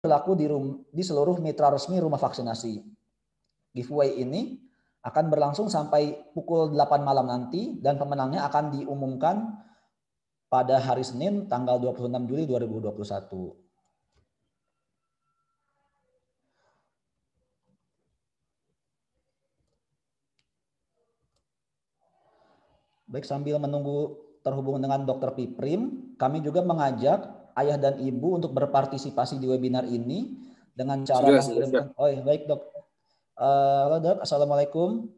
berlaku di seluruh mitra resmi rumah vaksinasi. Giveaway ini akan berlangsung sampai pukul 8 malam nanti dan pemenangnya akan diumumkan pada hari Senin tanggal 26 Juli 2021. Baik, sambil menunggu terhubung dengan Dr. Piprim, kami juga mengajak ayah dan ibu untuk berpartisipasi di webinar ini dengan cara mengirimkan. Oh, baik, Dok. Halo, Dok. Assalamualaikum.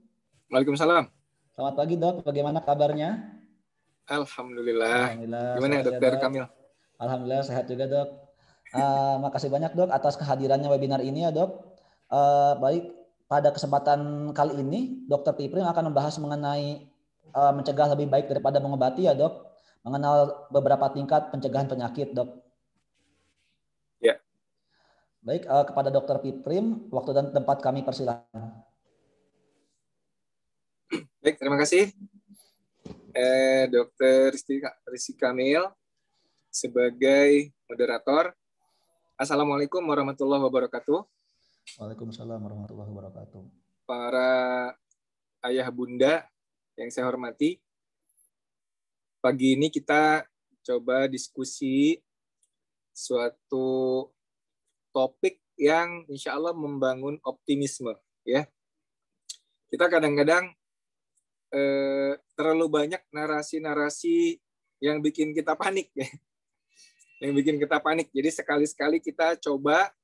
Waalaikumsalam. Selamat pagi, Dok. Bagaimana kabarnya? Alhamdulillah. Alhamdulillah. Gimana ya, Dokter Kamil? Alhamdulillah sehat juga, Dok. Makasih banyak, Dok, atas kehadirannya webinar ini ya, Dok. Baik, pada kesempatan kali ini Dr. Piprim akan membahas mengenai mencegah lebih baik daripada mengobati ya, Dok. Mengenal beberapa tingkat pencegahan penyakit, Dok. Ya. Baik, kepada Dr. Piprim, waktu dan tempat kami persilakan. Baik, terima kasih. Dr. Rizky Kamil sebagai moderator. Assalamualaikum warahmatullahi wabarakatuh. Waalaikumsalam warahmatullahi wabarakatuh. Para ayah bunda yang saya hormati, pagi ini kita coba diskusi suatu topik yang insya Allah membangun optimisme. Ya, kita kadang-kadang terlalu banyak narasi-narasi yang bikin kita panik, ya. Yang bikin kita panik. Jadi sekali-sekali kita coba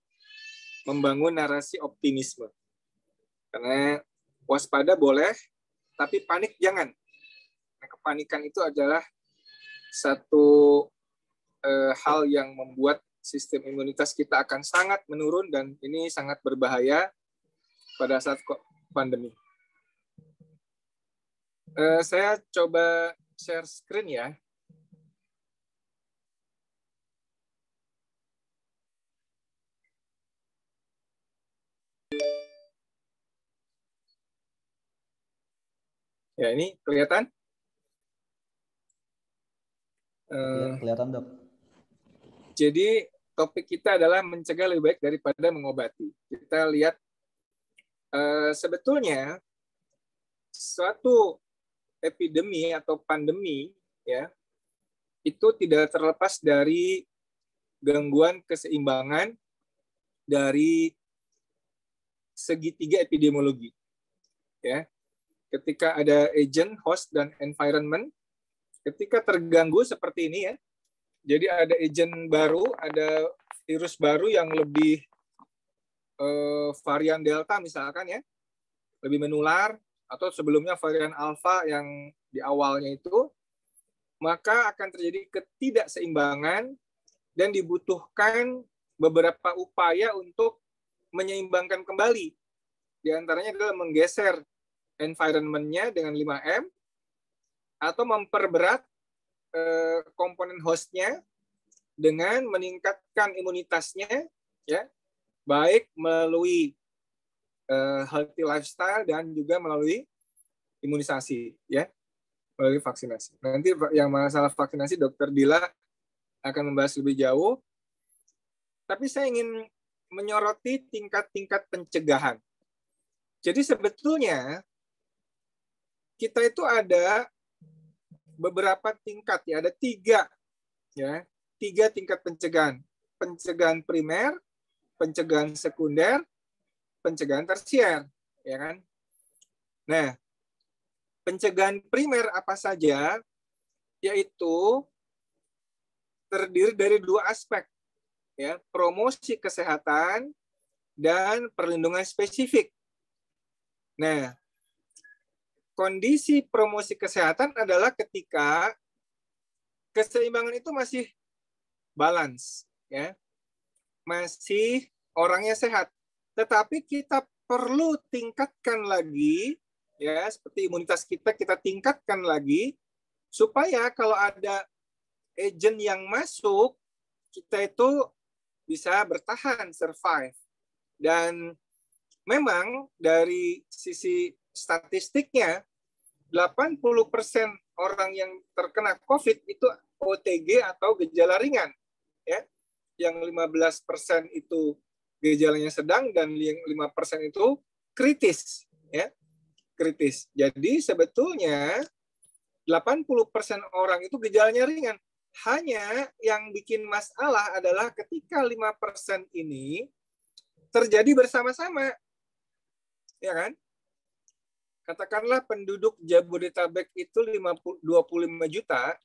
membangun narasi optimisme. Karena waspada boleh, tapi panik jangan. Nah, kepanikan itu adalah satu hal yang membuat sistem imunitas kita akan sangat menurun dan ini sangat berbahaya pada saat pandemi. Saya coba share screen ya. Ya, ini kelihatan? Kelihatan, Dok. Jadi topik kita adalah mencegah lebih baik daripada mengobati. Kita lihat sebetulnya suatu epidemi atau pandemi ya itu tidak terlepas dari gangguan keseimbangan dari segitiga epidemiologi. Ya. Ketika ada agent, host, dan environment, ketika terganggu seperti ini ya, jadi ada agent baru, ada virus baru yang lebih varian Delta misalkan ya, lebih menular, atau sebelumnya varian Alpha yang di awalnya itu, maka akan terjadi ketidakseimbangan dan dibutuhkan beberapa upaya untuk menyeimbangkan kembali. Di antaranya adalah menggeser environment-nya dengan 5M atau memperberat komponen host-nya dengan meningkatkan imunitasnya ya, baik melalui healthy lifestyle dan juga melalui imunisasi ya, melalui vaksinasi. Nanti yang masalah vaksinasi Dr. Dila akan membahas lebih jauh. Tapi saya ingin menyoroti tingkat-tingkat pencegahan. Jadi sebetulnya kita itu ada beberapa tingkat ya, ada tiga tingkat pencegahan. Pencegahan primer, pencegahan sekunder, pencegahan tersier, ya kan? Nah, pencegahan primer apa saja? Yaitu terdiri dari dua aspek, ya, promosi kesehatan dan perlindungan spesifik. Nah, kondisi promosi kesehatan adalah ketika keseimbangan itu masih balance, ya, masih orangnya sehat. Tetapi kita perlu tingkatkan lagi, ya, seperti imunitas kita tingkatkan lagi supaya kalau ada agent yang masuk, kita itu bisa bertahan, survive. Dan memang dari sisi statistiknya 80% orang yang terkena COVID itu OTG atau gejala ringan, ya. yang 15% itu gejalanya sedang dan yang 5% itu kritis, ya. Kritis. Jadi sebetulnya 80% orang itu gejalanya ringan. Hanya yang bikin masalah adalah ketika 5% ini terjadi bersama-sama. Ya kan? Katakanlah penduduk Jabodetabek itu 25 juta,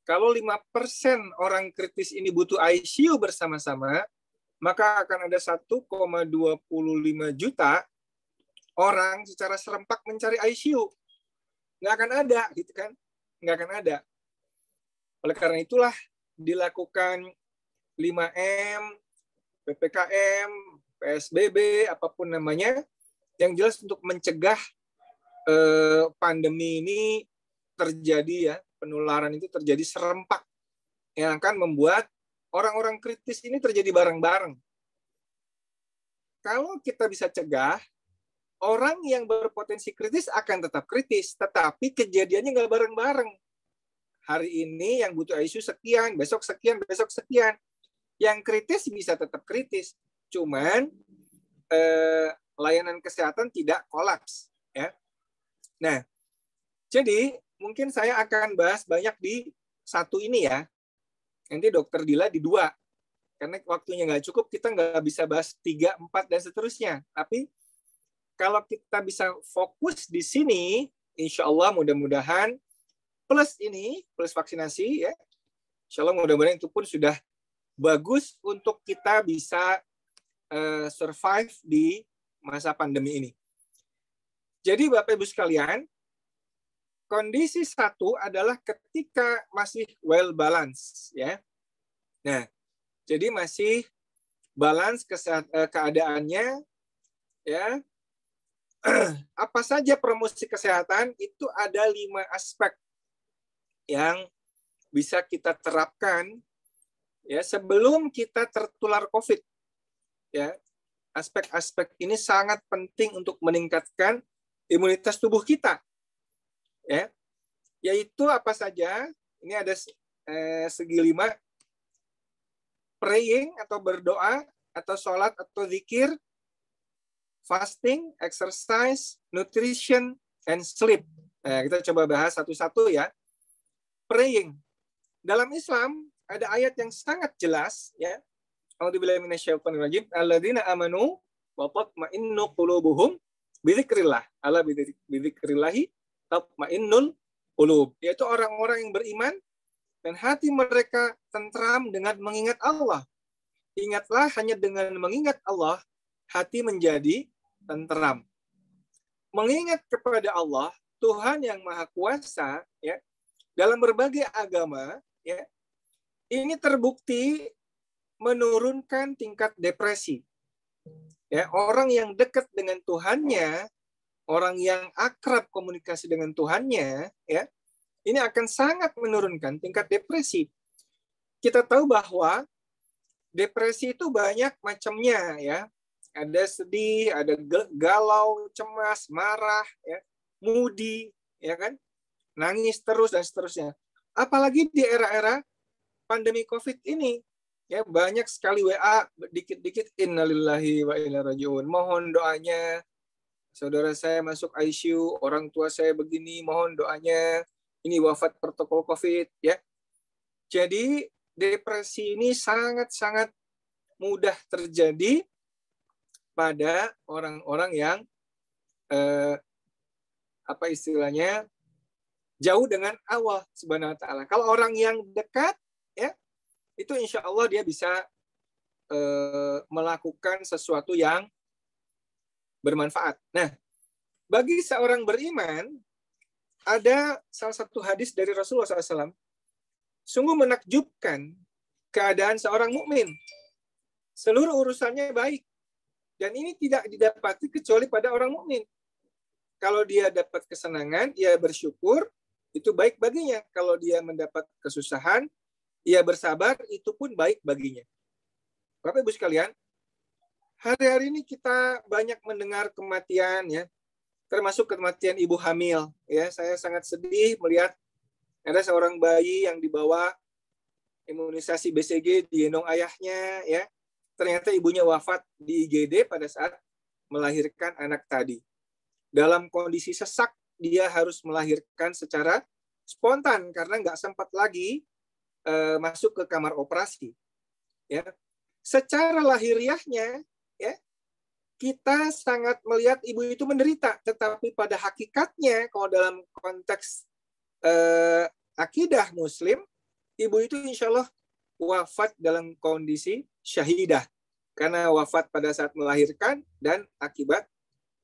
kalau 5% orang kritis ini butuh ICU bersama-sama, maka akan ada 1,25 juta orang secara serempak mencari ICU. Nggak akan ada, gitu kan? Nggak akan ada. Oleh karena itulah dilakukan 5M, PPKM, PSBB, apapun namanya, yang jelas untuk mencegah pandemi ini terjadi, ya, penularan itu terjadi serempak yang akan membuat orang-orang kritis ini terjadi bareng-bareng. Kalau kita bisa cegah, orang yang berpotensi kritis akan tetap kritis, tetapi kejadiannya nggak bareng-bareng. Hari ini yang butuh ICU sekian, besok sekian, besok sekian. Yang kritis bisa tetap kritis, cuman layanan kesehatan tidak kolaps, ya. Nah, jadi mungkin saya akan bahas banyak di satu ini, ya. Nanti Dokter Dila di 2. Karena waktunya nggak cukup, kita nggak bisa bahas 3, 4, dan seterusnya. Tapi kalau kita bisa fokus di sini, insya Allah mudah-mudahan plus ini, plus vaksinasi, ya, insya Allah mudah-mudahan itu pun sudah bagus untuk kita bisa survive di masa pandemi ini. Jadi Bapak Ibu sekalian, kondisi satu adalah ketika masih well balance, ya. Nah, jadi masih balance keadaannya, ya. Apa saja promosi kesehatan itu ada 5 aspek yang bisa kita terapkan, ya, sebelum kita tertular COVID, ya. Aspek-aspek ini sangat penting untuk meningkatkan imunitas tubuh kita, ya. Yaitu apa saja? Ini ada segi 5. Praying atau berdoa atau sholat atau zikir, fasting, exercise, nutrition, and sleep. Nah, kita coba bahas satu-satu, ya. Praying. Dalam Islam ada ayat yang sangat jelas, ya. A'udzubillahi minasyaitonirrajim. Alladzina amanu wa tatma'innu qulubuhum bidzikrillah. Ala bidzikrillahi tatma'innul qulub. Yaitu orang-orang yang beriman dan hati mereka tentram dengan mengingat Allah. Ingatlah, hanya dengan mengingat Allah hati menjadi tentram. Mengingat kepada Allah, Tuhan yang Maha Kuasa, ya, dalam berbagai agama, ya, ini terbukti menurunkan tingkat depresi. Ya, orang yang dekat dengan Tuhannya, orang yang akrab komunikasi dengan Tuhannya, ya, ini akan sangat menurunkan tingkat depresi. Kita tahu bahwa depresi itu banyak macamnya, ya. Ada sedih, ada galau, cemas, marah, ya, moody, ya kan, nangis terus dan seterusnya. Apalagi di era-era pandemi COVID ini, ya, banyak sekali WA, dikit-dikit innalillahi wa inna rajiun. Mohon doanya, saudara saya masuk ICU, orang tua saya begini, mohon doanya, ini wafat protokol COVID, ya. Jadi depresi ini sangat-sangat mudah terjadi pada orang-orang yang apa istilahnya, jauh dengan Allah Subhanahu wa taala. Kalau orang yang dekat, ya, itu insya Allah dia bisa melakukan sesuatu yang bermanfaat. Nah, bagi seorang beriman, ada salah satu hadis dari Rasulullah SAW. Sungguh menakjubkan keadaan seorang mukmin. Seluruh urusannya baik. Dan ini tidak didapati kecuali pada orang mukmin. Kalau dia dapat kesenangan, ia bersyukur, itu baik baginya. Kalau dia mendapat kesusahan, ia bersabar, itu pun baik baginya. Bapak Ibu sekalian, hari-hari ini kita banyak mendengar kematian, ya, termasuk kematian ibu hamil. Ya, saya sangat sedih melihat ada seorang bayi yang dibawa imunisasi BCG digendong ayahnya, ya. Ternyata ibunya wafat di IGD pada saat melahirkan anak tadi. Dalam kondisi sesak, dia harus melahirkan secara spontan karena nggak sempat lagi masuk ke kamar operasi. Ya, secara lahiriahnya, ya, kita sangat melihat ibu itu menderita, tetapi pada hakikatnya, kalau dalam konteks akidah Muslim, ibu itu insya Allah wafat dalam kondisi syahidah karena wafat pada saat melahirkan dan akibat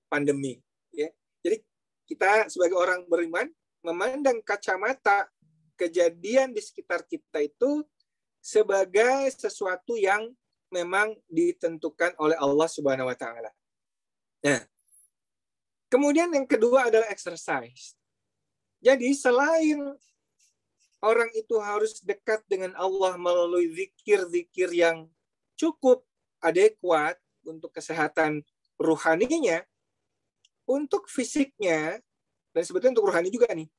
pandemi. Ya, jadi kita sebagai orang beriman memandang kacamata kejadian di sekitar kita itu sebagai sesuatu yang memang ditentukan oleh Allah Subhanahu wa taala. Nah, kemudian yang kedua adalah exercise. Jadi selain orang itu harus dekat dengan Allah melalui zikir-zikir yang cukup adekuat untuk kesehatan ruhaninya, untuk fisiknya, dan sebetulnya untuk rohani juga nih,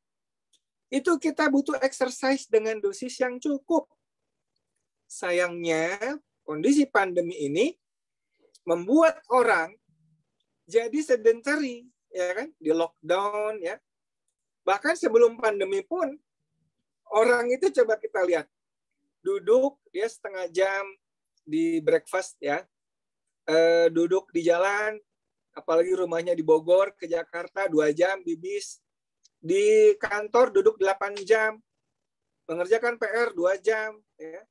itu kita butuh exercise dengan dosis yang cukup. Sayangnya, kondisi pandemi ini membuat orang jadi sedentary, ya kan, di lockdown, ya. Bahkan sebelum pandemi pun, orang itu coba kita lihat, duduk dia setengah jam di breakfast, ya, duduk di jalan, apalagi rumahnya di Bogor ke Jakarta 2 jam di bis, di kantor duduk 8 jam, mengerjakan PR 2 jam, ya.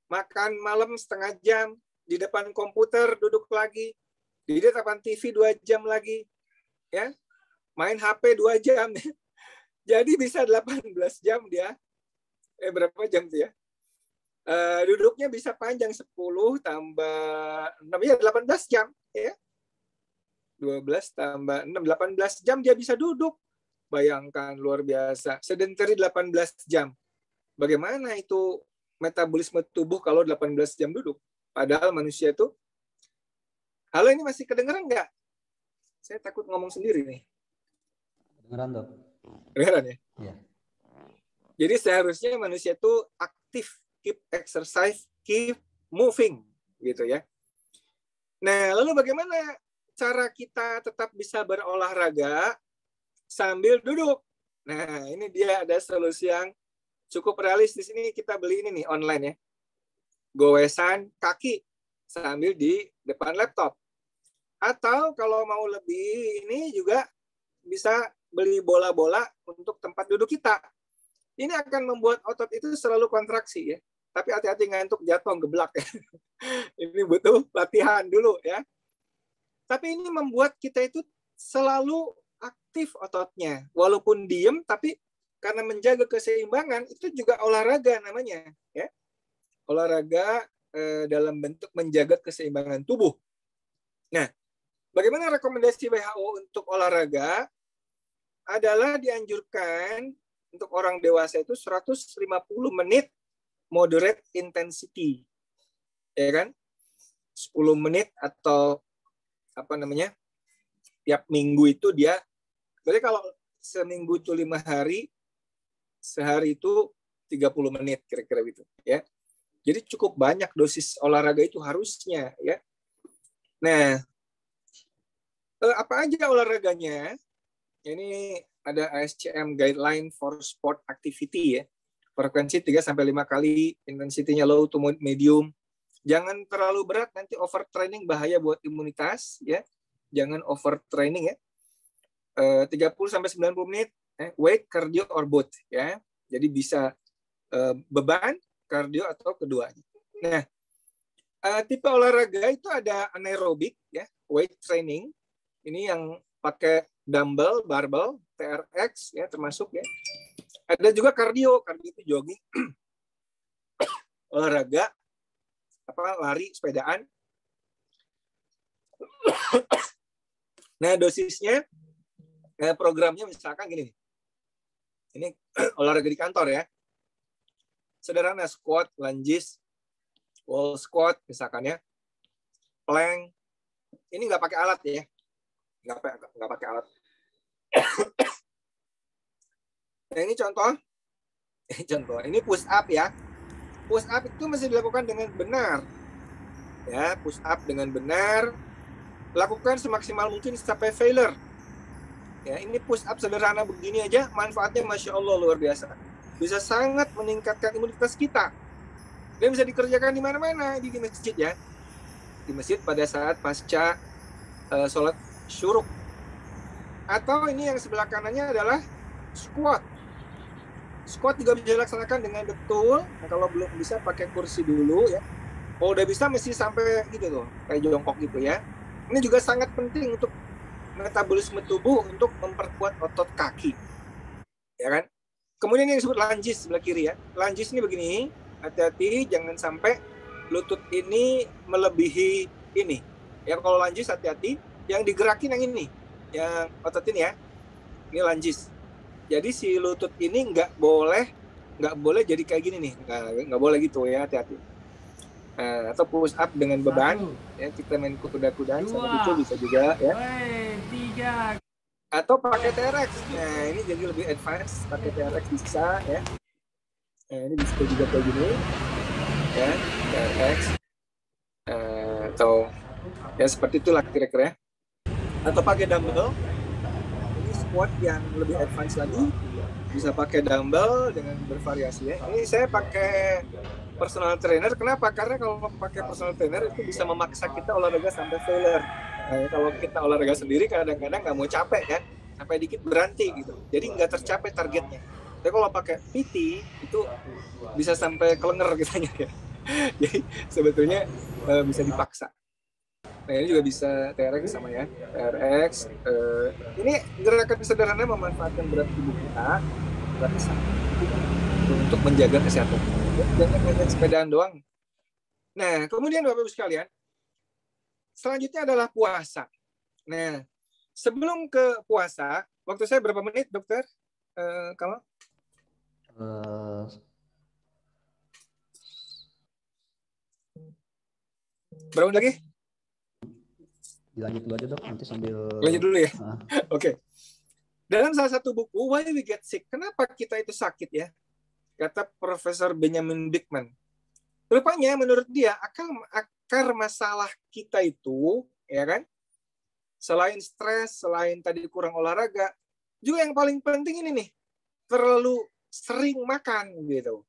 Makan malam setengah jam, di depan komputer duduk lagi, di depan TV 2 jam lagi, ya, main HP 2 jam, jadi bisa 18 jam dia, berapa jam tuh ya? Duduknya bisa panjang 10 tambah 6, ya 18 jam, ya. 12 tambah 6, 18 jam dia bisa duduk. Bayangkan, luar biasa. Sedentary 18 jam. Bagaimana itu metabolisme tubuh kalau 18 jam duduk? Padahal manusia itu... Halo, ini masih kedengeran nggak? Saya takut ngomong sendiri nih. Kedengeran, Dok. Kedengeran ya? Iya. Jadi seharusnya manusia itu aktif, keep exercise, keep moving, gitu ya. Nah, lalu bagaimana cara kita tetap bisa berolahraga sambil duduk? Nah, ini dia ada solusi yang cukup realistis. Ini kita beli ini nih online ya. Goesan kaki sambil di depan laptop. Atau kalau mau lebih ini juga bisa beli bola-bola untuk tempat duduk kita. Ini akan membuat otot itu selalu kontraksi ya. Tapi hati-hati ngantuk jatuh geblak ya. Ini butuh latihan dulu ya. Tapi ini membuat kita itu selalu aktif ototnya. Walaupun diem, tapi karena menjaga keseimbangan, itu juga olahraga namanya. Ya. Olahraga dalam bentuk menjaga keseimbangan tubuh. Nah, bagaimana rekomendasi WHO untuk olahraga? Adalah dianjurkan untuk orang dewasa itu 150 menit moderate intensity. Ya kan? 10 menit atau apa namanya? Tiap minggu itu dia, berarti kalau seminggu itu 5 hari, sehari itu 30 menit kira-kira gitu, ya. Jadi cukup banyak dosis olahraga itu harusnya, ya. Nah, apa aja olahraganya? Ini ada ASCM Guideline for Sport Activity, ya. Frekuensi 3-5 kali, intensitinya low to medium. Jangan terlalu berat, nanti overtraining bahaya buat imunitas, ya. Jangan overtraining ya. 30-90 menit, weight, cardio, or both, ya. Jadi bisa beban, kardio, atau keduanya. Nah, tipe olahraga itu ada anaerobik, ya, weight training. Ini yang pakai dumbbell, barbell, TRX, ya, termasuk ya. Ada juga kardio itu jogging, olahraga, lari, sepedaan. Nah, dosisnya, programnya misalkan gini. Ini olahraga di kantor ya. Sederhana, squat, lunges, wall squat misalkan ya. Plank. Ini nggak pakai alat ya. Nggak pakai alat. Nah, ini contoh. Ini push up ya. Push up itu mesti dilakukan dengan benar. Ya, push up dengan benar. Lakukan semaksimal mungkin sampai failure. Ya, ini push up sederhana begini aja, manfaatnya Masya Allah luar biasa. Bisa sangat meningkatkan imunitas kita. Dan bisa dikerjakan di mana-mana, di masjid ya. Di masjid pada saat pasca sholat syuruk. Atau ini yang sebelah kanannya adalah squat. Squat juga bisa dilaksanakan dengan betul. Nah, kalau belum bisa pakai kursi dulu ya. Kalau udah bisa mesti sampai gitu tuh, kayak jongkok gitu ya. Ini juga sangat penting untuk metabolisme tubuh untuk memperkuat otot kaki. Ya kan? Kemudian yang disebut lunges sebelah kiri ya. Lunges ini begini, hati-hati jangan sampai lutut ini melebihi ini. Ya kalau lunges hati-hati, yang digerakin yang ini. Yang otot ini ya. Ini lunges. Jadi si lutut ini nggak boleh jadi kayak gini nih. Nggak boleh gitu ya, hati-hati. Atau push up dengan beban. Ya, kita main kuda-kudaan sama gitu bisa juga ya. 3. Atau pakai TRX. Nah, ini jadi lebih advance. Pakai TRX bisa ya. Nah, ini bisa juga kayak gini. Ya, TRX. Atau ya seperti itulah kira-kira ya. Atau pakai dumbbell. Ini squat yang lebih advance lagi. Bisa pakai dumbbell dengan bervariasi ya. Ini saya pakai personal trainer. Kenapa? Karena kalau pakai personal trainer itu bisa memaksa kita olahraga sampai failure. Nah, kalau kita olahraga sendiri kadang-kadang nggak mau capek kan, sampai dikit berhenti gitu. Jadi nggak tercapai targetnya. Tapi kalau pakai PT itu bisa sampai kelenger kitanya ya. Jadi sebetulnya bisa dipaksa. Nah ini juga bisa TRX sama ya. TRX. Ini gerakan sederhana memanfaatkan berat tubuh kita. Bisa untuk menjaga kesehatan. Jangan hanya sepedaan doang. Nah, kemudian Bapak Ibu sekalian, selanjutnya adalah puasa. Nah, sebelum ke puasa, waktu saya berapa menit, Dokter? Kamu? Berapa menit lagi? Dilanjut dulu aja dok, nanti sambil. Lanjut dulu ya. Oke. Dalam salah satu buku, Why We Get Sick, kenapa kita itu sakit ya? Kata Profesor Benjamin Bikman. Rupanya menurut dia akar masalah kita itu, ya kan? Selain stres, selain tadi kurang olahraga, juga yang paling penting ini nih, terlalu sering makan gitu.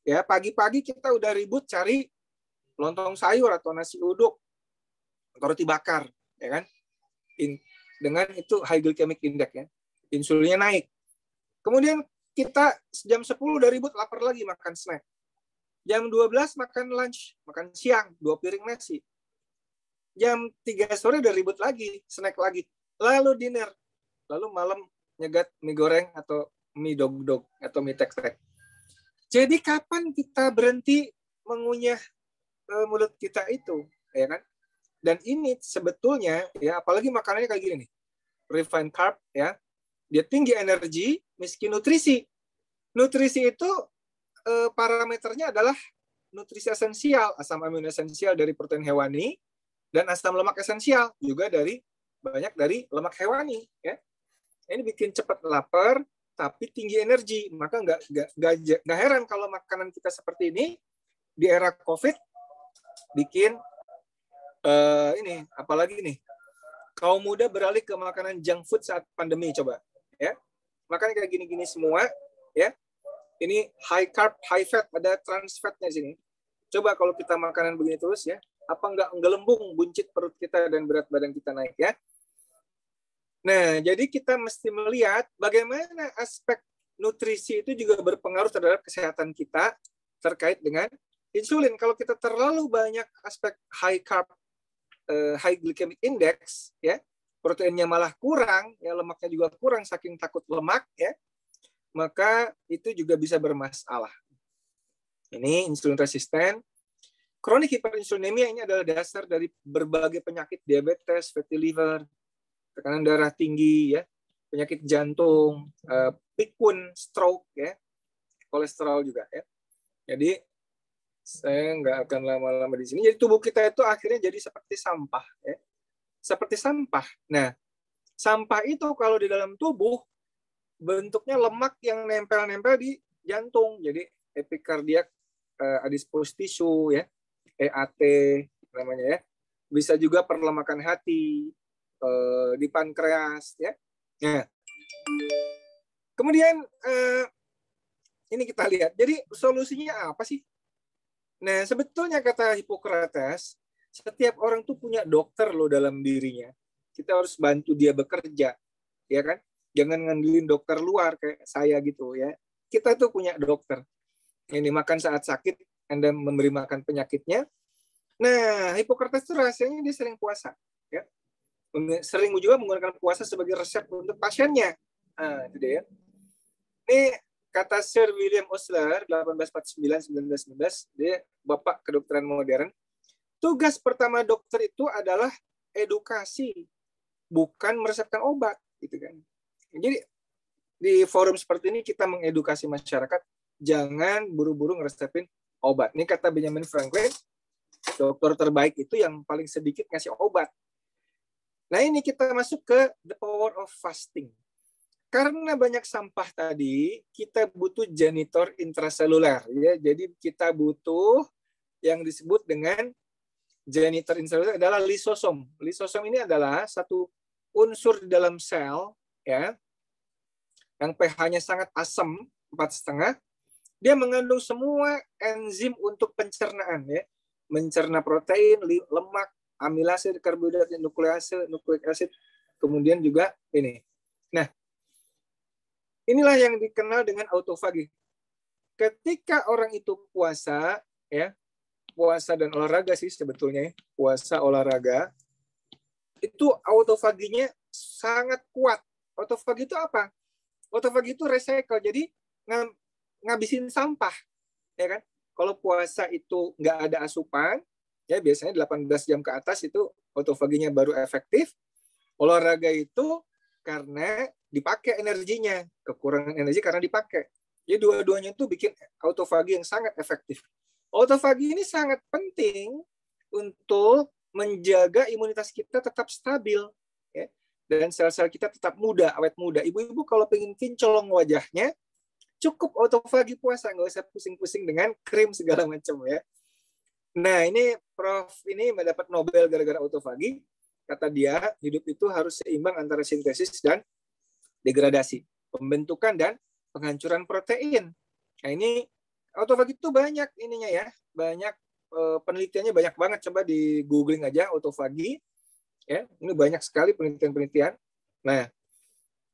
Ya, pagi-pagi kita udah ribut cari lontong sayur atau nasi uduk atau roti bakar, ya kan? Dengan itu high glycemic index ya. Insulinnya naik. Kemudian kita jam 10 udah ribut lapar lagi makan snack. Jam 12 makan lunch, makan siang, 2 piring nasi. Jam 3 sore udah ribut lagi, snack lagi. Lalu dinner. Lalu malam nyegat mie goreng atau mie dog-dog atau mie tek-tek. Jadi kapan kita berhenti mengunyah mulut kita itu, ya kan? Dan ini sebetulnya ya apalagi makanannya kayak gini nih. Refined carb ya. Dia tinggi energi, miskin nutrisi. Nutrisi itu parameternya adalah nutrisi esensial, asam amino esensial dari protein hewani dan asam lemak esensial juga banyak dari lemak hewani ya. Ini bikin cepat lapar tapi tinggi energi. Maka nggak heran kalau makanan kita seperti ini di era COVID bikin ini apalagi nih kaum muda beralih ke makanan junk food saat pandemi coba ya. Makan kayak gini-gini semua ya. Ini high carb, high fat, ada trans fatnya sini. Coba kalau kita makanan begini terus ya, apa nggak gelembung, buncit perut kita dan berat badan kita naik ya. Nah, jadi kita mesti melihat bagaimana aspek nutrisi itu juga berpengaruh terhadap kesehatan kita terkait dengan insulin. Kalau kita terlalu banyak aspek high carb, high glycemic index, ya, proteinnya malah kurang, ya lemaknya juga kurang saking takut lemak, ya, maka itu juga bisa bermasalah. Ini insulin resisten. Kronik hiperinsulinemia ini adalah dasar dari berbagai penyakit diabetes, fatty liver, tekanan darah tinggi, ya, penyakit jantung, pikun, stroke, ya, kolesterol juga, ya. Jadi saya nggak akan lama-lama di sini. Jadi tubuh kita itu akhirnya jadi seperti sampah, ya. Seperti sampah. Nah, sampah itu kalau di dalam tubuh bentuknya lemak yang nempel-nempel di jantung. Jadi epikardiak adipose tissue ya, EAT namanya ya. Bisa juga perlemakan hati di pankreas ya. Nah, kemudian ini kita lihat. Jadi solusinya apa sih? Nah, sebetulnya kata Hippocrates, setiap orang tuh punya dokter loh dalam dirinya. Kita harus bantu dia bekerja, ya kan? Jangan ngandelin dokter luar kayak saya gitu ya. Kita tuh punya dokter. Ini makan saat sakit, Anda memberi makan penyakitnya. Nah, Hippocrates itu rahasianya dia sering puasa, ya. Sering juga menggunakan puasa sebagai resep untuk pasiennya. Nah, itu dia. Ini kata Sir William Osler 1849-1919, dia bapak kedokteran modern. Tugas pertama dokter itu adalah edukasi, bukan meresepkan obat, gitu kan. Jadi di forum seperti ini kita mengedukasi masyarakat, jangan buru-buru ngeresepin obat. Ini kata Benjamin Franklin, dokter terbaik itu yang paling sedikit ngasih obat. Nah, ini kita masuk ke the power of fasting. Karena banyak sampah tadi, kita butuh janitor intraseluler. Ya. Jadi kita butuh yang disebut dengan janitor intraseluler adalah lisosom. Lisosom ini adalah satu unsur di dalam sel, ya, yang pH-nya sangat asam, 4,5. Dia mengandung semua enzim untuk pencernaan, ya, mencerna protein, lemak, amilase, karbohidrat, nuklease, nucleic acid, kemudian juga ini. Nah, inilah yang dikenal dengan autofagi. Ketika orang itu puasa, ya, puasa dan olahraga sih sebetulnya, puasa olahraga, itu autofaginya sangat kuat. Autofagi itu apa? Autofagi itu recycle, jadi ngabisin sampah, ya kan? Kalau puasa itu nggak ada asupan, ya biasanya 18 jam ke atas itu autofaginya baru efektif. Olahraga itu karena dipakai energinya, kekurangan energi karena dipakai. Jadi dua-duanya itu bikin autofagi yang sangat efektif. Autofagi ini sangat penting untuk menjaga imunitas kita tetap stabil, ya, dan sel-sel kita tetap muda, awet muda. Ibu-ibu kalau pengen kinclong wajahnya, cukup autofagi puasa, nggak usah pusing-pusing dengan krim segala macam ya. Nah, ini Prof ini mendapat Nobel gara-gara autofagi. Kata dia, hidup itu harus seimbang antara sintesis dan degradasi, pembentukan dan penghancuran protein. Nah, ini autofagi itu banyak ininya ya, banyak penelitiannya banyak banget. Coba di googling aja autofagi. Ya, ini banyak sekali penelitian-penelitian. Nah,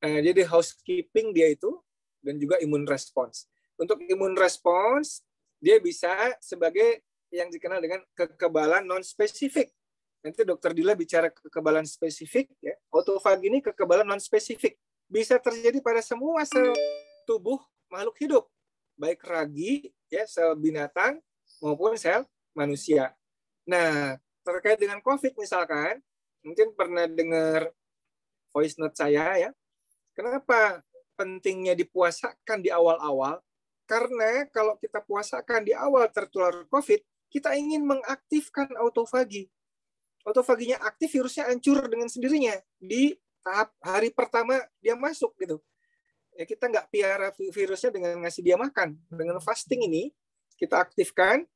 jadi housekeeping dia itu dan juga imun response. Untuk imun response dia bisa sebagai yang dikenal dengan kekebalan non spesifik. Nanti Dokter Dila bicara kekebalan spesifik, ya. Autofagi ini kekebalan non spesifik. Bisa terjadi pada semua sel tubuh makhluk hidup, baik ragi, ya, sel binatang maupun sel manusia. Nah, terkait dengan COVID misalkan, mungkin pernah dengar voice note saya ya. Kenapa pentingnya dipuasakan di awal-awal? Karena kalau kita puasakan di awal tertular COVID, kita ingin mengaktifkan autofagi. Autofaginya aktif, virusnya hancur dengan sendirinya di tahap hari pertama dia masuk gitu. Ya, kita nggak piara virusnya dengan ngasih dia makan. Dengan fasting ini kita aktifkan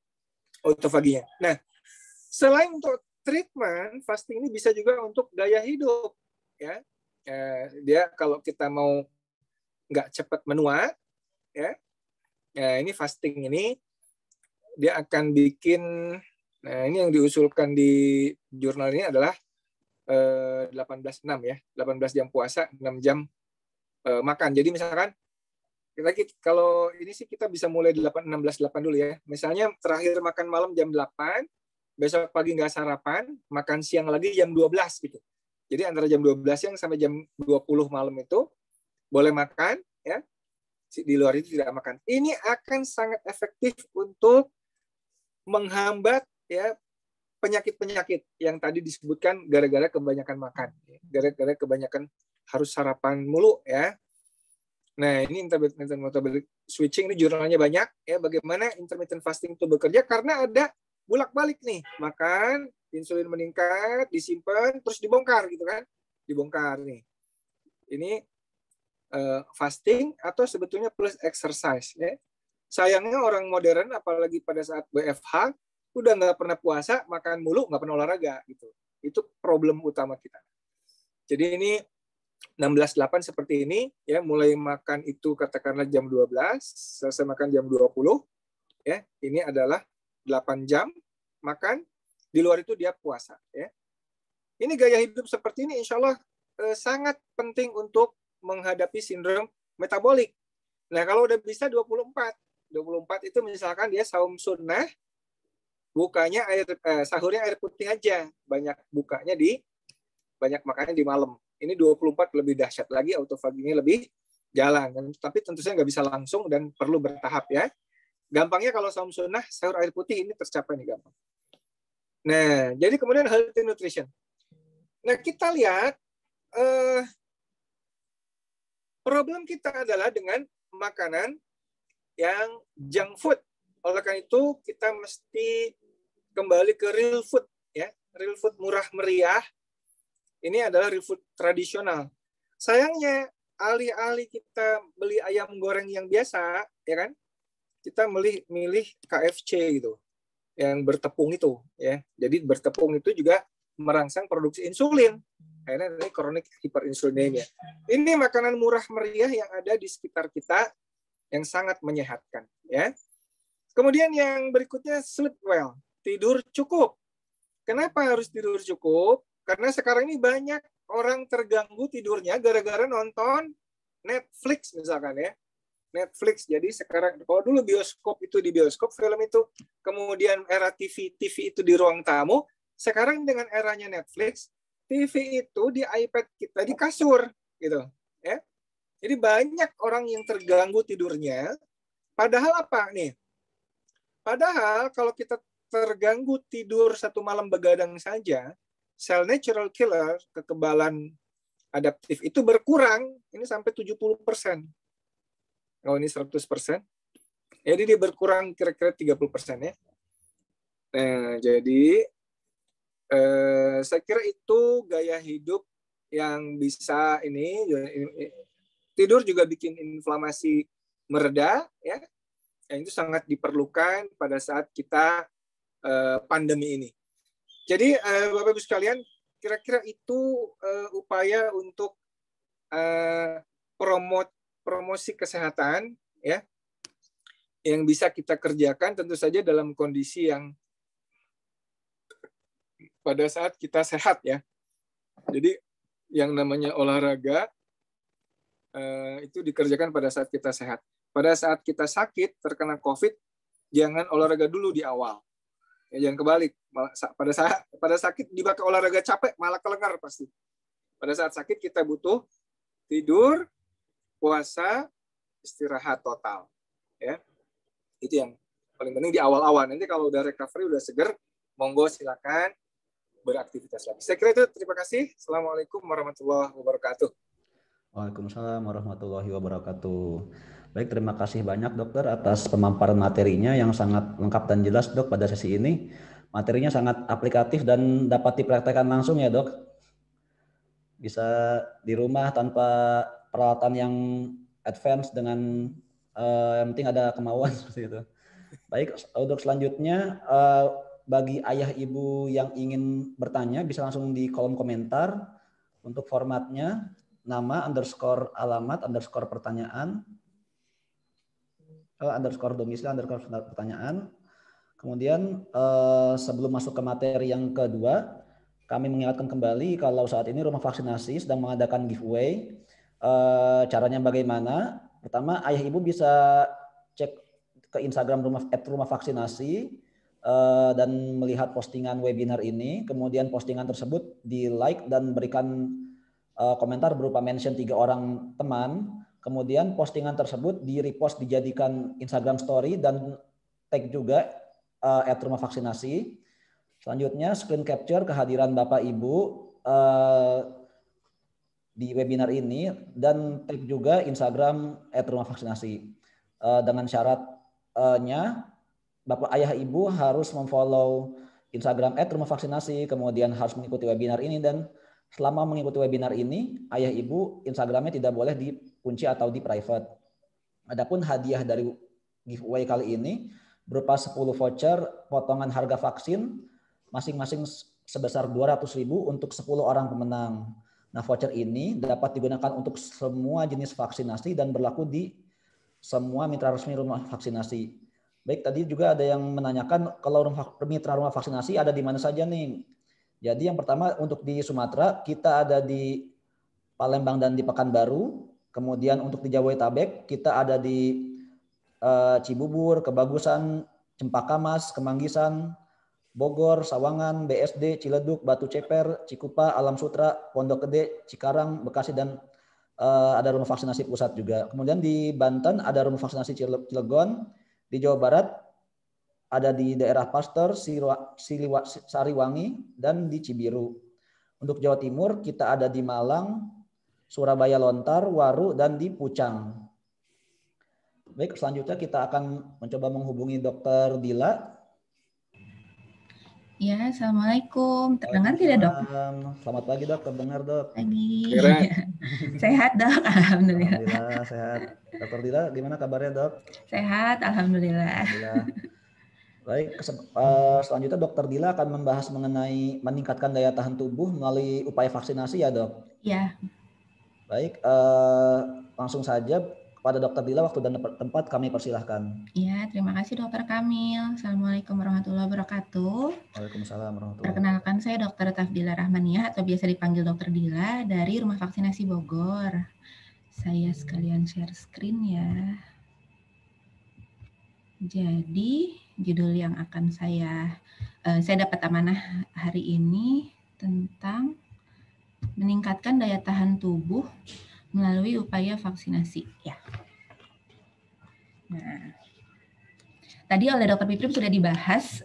autofaginya. Nah, selain untuk treatment, fasting ini bisa juga untuk gaya hidup. Ya, dia kalau kita mau nggak cepat menua, ya, ini fasting ini dia akan bikin. Nah, ini yang diusulkan di jurnal ini adalah 18-6 ya, 18 jam puasa, 6 jam makan. Jadi misalkan kita kalau ini sih kita bisa mulai 16-8 dulu ya. Misalnya terakhir makan malam jam 8, besok pagi nggak sarapan, makan siang lagi jam 12 gitu. Jadi antara jam 12 siang sampai jam 20 malam itu boleh makan ya. Di luar itu tidak makan. Ini akan sangat efektif untuk menghambat ya penyakit-penyakit yang tadi disebutkan gara-gara kebanyakan makan, gara-gara kebanyakan harus sarapan mulu ya. Nah, ini intermittent metabolic switching ini jurnalnya banyak ya, bagaimana intermittent fasting itu bekerja karena ada bolak-balik nih, makan, insulin meningkat, disimpan, terus dibongkar gitu kan. Dibongkar nih. Ini fasting atau sebetulnya plus exercise ya. Sayangnya orang modern, apalagi pada saat WFH, udah nggak pernah puasa, makan mulu, nggak pernah olahraga gitu. Itu problem utama kita. Jadi ini 16-8 seperti ini, ya, mulai makan itu katakanlah jam 12, selesai makan jam 20, ya, ini adalah 8 jam makan, di luar itu dia puasa, ya. Ini gaya hidup seperti ini insya Allah sangat penting untuk menghadapi sindrom metabolik. Nah, kalau udah bisa 24 itu misalkan dia saum sunnah, bukanya sahurnya air putih aja, banyak makannya di malam. Ini 24 lebih dahsyat lagi, autofaginya lebih jalan. Tapi tentu saja nggak bisa langsung dan perlu bertahap, ya. Gampangnya kalau saum sunnah, sahur air putih ini tercapai nih gampang. Nah, jadi kemudian healthy nutrition. Nah, kita lihat problem kita adalah dengan makanan yang junk food. Oleh karena itu, kita mesti kembali ke real food, ya. Real food murah meriah. Ini adalah real food tradisional. Sayangnya, alih-alih kita beli ayam goreng yang biasa, ya kan? Kita milih KFC gitu, yang bertepung itu, ya. Jadi bertepung itu juga merangsang produksi insulin. Akhirnya ini kronik hiperinsulinemia. Ini makanan murah meriah yang ada di sekitar kita yang sangat menyehatkan, ya. Kemudian yang berikutnya sleep well, tidur cukup. Kenapa harus tidur cukup? Karena sekarang ini banyak orang terganggu tidurnya gara-gara nonton Netflix misalkan, ya. Netflix. Jadi sekarang kalau dulu bioskop itu di bioskop, film itu, kemudian era TV itu di ruang tamu, sekarang dengan eranya Netflix, TV itu di iPad kita di kasur gitu, ya. Jadi banyak orang yang terganggu tidurnya. Padahal apa nih? Padahal kalau kita terganggu tidur satu malam begadang saja, sel natural killer, kekebalan adaptif itu berkurang ini sampai 70%. Oh, ini 100%. Jadi dia berkurang kira-kira 30%, ya. Nah, jadi saya kira itu gaya hidup yang bisa ini tidur juga bikin inflamasi mereda, ya. Yang itu sangat diperlukan pada saat kita pandemi ini. Jadi Bapak Ibu sekalian, kira-kira itu upaya untuk promosi kesehatan, ya, yang bisa kita kerjakan tentu saja dalam kondisi yang pada saat kita sehat, ya. Jadi yang namanya olahraga itu dikerjakan pada saat kita sehat. Pada saat kita sakit, terkena COVID, jangan olahraga dulu di awal. Ya, jangan kebalik. Pada sakit dipakai olahraga capek, malah kelengar pasti. Pada saat sakit kita butuh tidur, puasa, istirahat total. Ya, itu yang paling penting di awal-awal. Nanti kalau udah recovery, udah seger, monggo silakan beraktivitas lagi. Saya kira itu. Terima kasih. Assalamualaikum warahmatullahi wabarakatuh. Waalaikumsalam warahmatullahi wabarakatuh. Baik, terima kasih banyak dokter atas pemaparan materinya yang sangat lengkap dan jelas, dok, pada sesi ini. Materinya sangat aplikatif dan dapat dipraktekkan langsung, ya, dok. Bisa di rumah tanpa peralatan yang advance, dengan yang penting ada kemauan seperti itu. Baik, untuk selanjutnya bagi ayah ibu yang ingin bertanya bisa langsung di kolom komentar. Untuk formatnya nama _ alamat _ pertanyaan, _ domisili _ pertanyaan. Kemudian sebelum masuk ke materi yang kedua, kami mengingatkan kembali kalau saat ini Rumah Vaksinasi sedang mengadakan giveaway. Caranya bagaimana? Pertama, ayah ibu bisa cek ke Instagram rumah vaksinasi dan melihat postingan webinar ini. Kemudian postingan tersebut di like dan berikan komentar berupa mention 3 orang teman. Kemudian postingan tersebut di repost, dijadikan Instagram story dan tag juga @rumah vaksinasi. Selanjutnya screen capture kehadiran Bapak Ibu di webinar ini dan tag juga Instagram @rumah vaksinasi. Dengan syaratnya Bapak Ayah Ibu harus memfollow Instagram @rumah vaksinasi, kemudian harus mengikuti webinar ini, dan selama mengikuti webinar ini Ayah Ibu Instagramnya tidak boleh dikunci atau di private. Adapun hadiah dari giveaway kali ini berupa 10 voucher potongan harga vaksin masing-masing sebesar 200.000 untuk 10 orang pemenang. Nah, voucher ini dapat digunakan untuk semua jenis vaksinasi dan berlaku di semua mitra resmi rumah vaksinasi. Baik, tadi juga ada yang menanyakan kalau mitra rumah vaksinasi ada di mana saja nih. Jadi yang pertama untuk di Sumatera kita ada di Palembang dan di Pekanbaru. Kemudian untuk di Jabodetabek kita ada di Cibubur, Kebagusan, Cempaka Mas, Kemanggisan, Bogor, Sawangan, BSD, Ciledug, Batu Ceper, Cikupa, Alam Sutra, Pondok Gede, Cikarang, Bekasi, dan ada rumah vaksinasi pusat juga. Kemudian di Banten ada rumah vaksinasi Cilegon. Di Jawa Barat ada di daerah Pasteur, Sariwangi, dan di Cibiru. Untuk Jawa Timur kita ada di Malang, Surabaya Lontar, Waru, dan di Pucang. Baik, selanjutnya kita akan mencoba menghubungi Dr. Dila. Ya, Assalamualaikum. Terdengar tidak, Dok? Selamat pagi, Dok. Terdengar, Dok. Pagi. Sehat, Dok. Alhamdulillah. Alhamdulillah, sehat. Dr. Dila, gimana kabarnya, Dok? Sehat, Alhamdulillah. Alhamdulillah. Baik, selanjutnya Dr. Dila akan membahas mengenai meningkatkan daya tahan tubuh melalui upaya vaksinasi ya, Dok? Ya. Baik, langsung saja kepada Dr. Dila, waktu dan tempat kami persilahkan. Ya, terima kasih Dr. Kamil. Assalamualaikum warahmatullahi wabarakatuh. Waalaikumsalam warahmatullahi wabarakatuh. Perkenalkan, saya Dr. Tafdila Rahmaniah atau biasa dipanggil Dr. Dila dari Rumah Vaksinasi Bogor. Saya sekalian share screen ya. Jadi, judul yang akan saya dapat amanah hari ini tentang meningkatkan daya tahan tubuh melalui upaya vaksinasi. Ya. Nah, tadi oleh Dr. Piprim sudah dibahas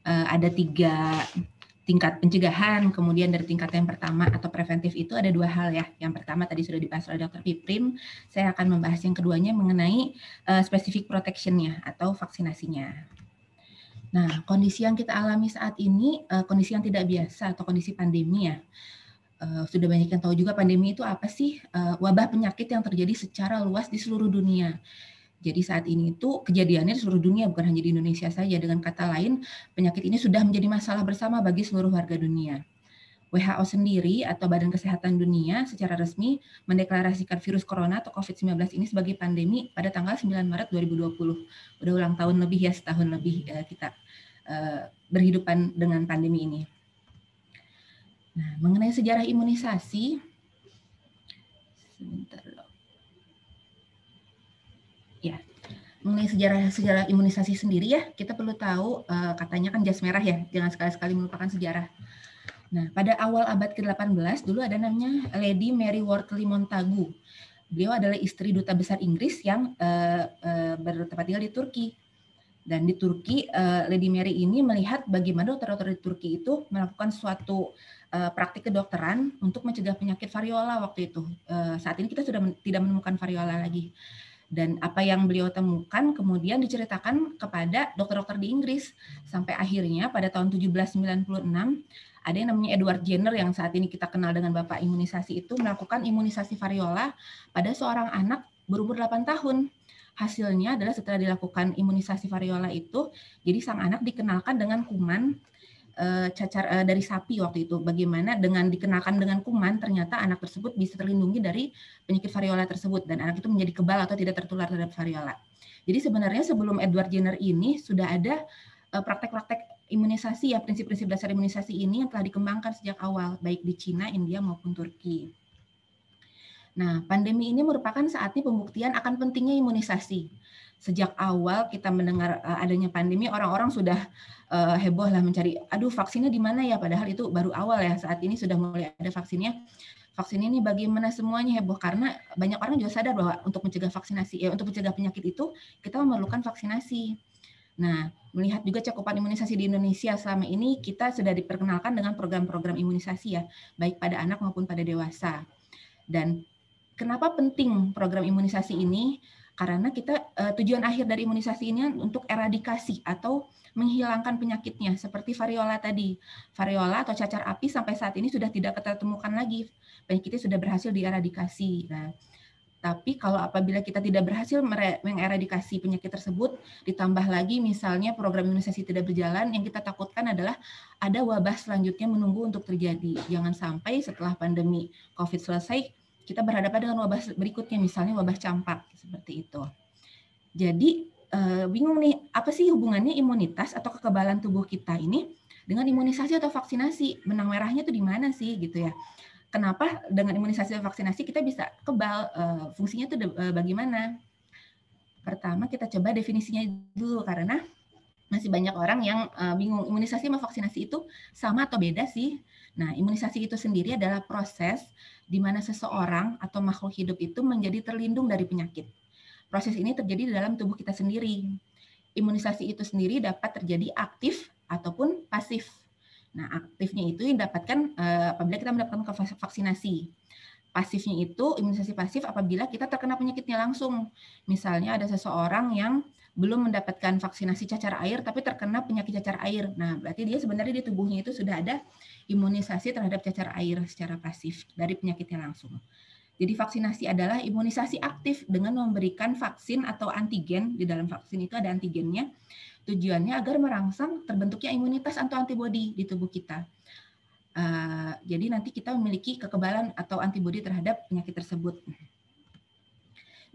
ada 3 tingkat pencegahan, kemudian dari tingkat yang pertama atau preventif itu ada 2 hal ya. Yang pertama tadi sudah dibahas oleh Dr. Piprim, saya akan membahas yang keduanya mengenai specific protection-nya atau vaksinasinya. Nah, kondisi yang kita alami saat ini, kondisi yang tidak biasa atau kondisi pandemi ya. Sudah banyak yang tahu juga pandemi itu apa sih? Wabah penyakit yang terjadi secara luas di seluruh dunia. Jadi saat ini itu kejadiannya di seluruh dunia, bukan hanya di Indonesia saja. Dengan kata lain, penyakit ini sudah menjadi masalah bersama bagi seluruh warga dunia. WHO sendiri atau Badan Kesehatan Dunia secara resmi mendeklarasikan virus corona atau COVID-19 ini sebagai pandemi pada tanggal 9 Maret 2020. Udah ulang tahun lebih ya, setahun lebih kita berhidupan dengan pandemi ini. Nah, mengenai sejarah imunisasi, sebentar loh. Ya, mengenai sejarah imunisasi sendiri ya, kita perlu tahu katanya kan jas merah ya, jangan sekali-sekali melupakan sejarah. Nah, pada awal abad ke-18 dulu ada namanya Lady Mary Wortley Montagu. Beliau adalah istri duta besar Inggris yang bertempat tinggal di Turki. Dan di Turki, Lady Mary ini melihat bagaimana dokter-dokter di Turki itu melakukan suatu praktik kedokteran untuk mencegah penyakit variola waktu itu. Saat ini kita sudah tidak menemukan variola lagi. Dan apa yang beliau temukan kemudian diceritakan kepada dokter-dokter di Inggris. Sampai akhirnya pada tahun 1796, ada yang namanya Edward Jenner yang saat ini kita kenal dengan Bapak Imunisasi itu melakukan imunisasi variola pada seorang anak berumur 8 tahun. Hasilnya adalah setelah dilakukan imunisasi variola itu, jadi sang anak dikenalkan dengan kuman cacar dari sapi waktu itu. Bagaimana dengan dikenalkan dengan kuman, ternyata anak tersebut bisa terlindungi dari penyakit variola tersebut dan anak itu menjadi kebal atau tidak tertular terhadap variola. Jadi sebenarnya sebelum Edward Jenner ini sudah ada praktek-praktek imunisasi ya, prinsip-prinsip dasar imunisasi ini yang telah dikembangkan sejak awal, baik di Cina, India maupun Turki. Nah, pandemi ini merupakan saatnya pembuktian akan pentingnya imunisasi. Sejak awal kita mendengar adanya pandemi, orang-orang sudah heboh lah mencari, aduh vaksinnya di mana ya? Padahal itu baru awal ya, saat ini sudah mulai ada vaksinnya. Vaksin ini bagaimana semuanya heboh karena banyak orang juga sadar bahwa untuk mencegah vaksinasi, untuk mencegah penyakit itu kita memerlukan vaksinasi. Nah, melihat juga cakupan imunisasi di Indonesia selama ini kita sudah diperkenalkan dengan program-program imunisasi ya, baik pada anak maupun pada dewasa. Dan kenapa penting program imunisasi ini? Karena kita tujuan akhir dari imunisasi ini untuk eradikasi atau menghilangkan penyakitnya seperti variola tadi. Variola atau cacar api sampai saat ini sudah tidak kita temukan lagi. Penyakitnya sudah berhasil dieradikasi. Nah, Tapi kalau apabila kita tidak berhasil mengeradikasi penyakit tersebut, ditambah lagi misalnya program imunisasi tidak berjalan, yang kita takutkan adalah ada wabah selanjutnya menunggu untuk terjadi. Jangan sampai setelah pandemi COVID selesai, kita berhadapan dengan wabah berikutnya, misalnya wabah campak, seperti itu. Jadi bingung nih, apa sih hubungannya imunitas atau kekebalan tubuh kita ini dengan imunisasi atau vaksinasi? Benang merahnya tuh di mana sih gitu ya? Kenapa dengan imunisasi dan vaksinasi kita bisa kebal? Fungsinya itu bagaimana? Pertama kita coba definisinya dulu karena masih banyak orang yang bingung imunisasi sama vaksinasi itu sama atau beda sih. Nah, imunisasi itu sendiri adalah proses di mana seseorang atau makhluk hidup itu menjadi terlindung dari penyakit. Proses ini terjadi di dalam tubuh kita sendiri. Imunisasi itu sendiri dapat terjadi aktif ataupun pasif. Nah, aktifnya itu yang didapatkan apabila kita mendapatkan vaksinasi. Pasifnya itu imunisasi pasif apabila kita terkena penyakitnya langsung. Misalnya ada seseorang yang belum mendapatkan vaksinasi cacar air tapi terkena penyakit cacar air. Nah, berarti dia sebenarnya di tubuhnya itu sudah ada imunisasi terhadap cacar air secara pasif dari penyakitnya langsung. Jadi vaksinasi adalah imunisasi aktif dengan memberikan vaksin atau antigen. Di dalam vaksin itu ada antigennya. Tujuannya agar merangsang terbentuknya imunitas atau antibodi di tubuh kita. Jadi nanti kita memiliki kekebalan atau antibodi terhadap penyakit tersebut.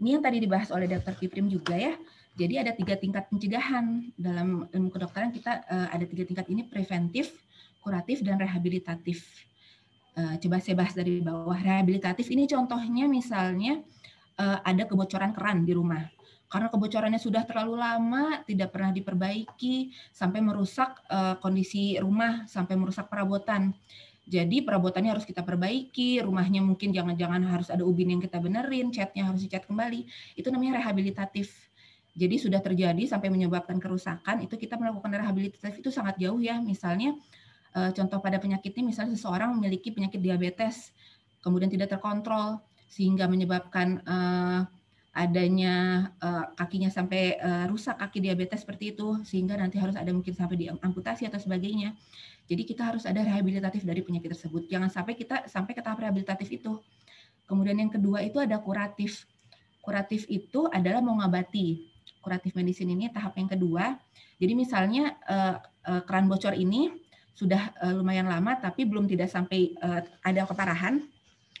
Ini yang tadi dibahas oleh Dr. Piprim juga ya. Jadi ada 3 tingkat pencegahan. Dalam ilmu kedokteran kita ada 3 tingkat ini, preventif, kuratif, dan rehabilitatif. Coba saya bahas dari bawah. Rehabilitatif ini contohnya misalnya ada kebocoran keran di rumah. Karena kebocorannya sudah terlalu lama, tidak pernah diperbaiki, sampai merusak kondisi rumah, sampai merusak perabotan. Jadi perabotannya harus kita perbaiki, rumahnya mungkin jangan-jangan harus ada ubin yang kita benerin, catnya harus dicat kembali. Itu namanya rehabilitatif. Jadi sudah terjadi sampai menyebabkan kerusakan, itu kita melakukan rehabilitatif itu sangat jauh ya. Misalnya, contoh pada penyakitnya, misalnya seseorang memiliki penyakit diabetes, kemudian tidak terkontrol, sehingga menyebabkan adanya kakinya sampai rusak, kaki diabetes seperti itu, sehingga nanti harus ada mungkin sampai diamputasi atau sebagainya. Jadi kita harus ada rehabilitatif dari penyakit tersebut. Jangan sampai kita sampai ke tahap rehabilitatif itu. Kemudian yang kedua itu ada kuratif. Kuratif itu adalah mengobati. Kuratif medicine ini tahap yang kedua. Jadi misalnya keran bocor ini sudah lumayan lama, tapi belum tidak sampai ada keparahan.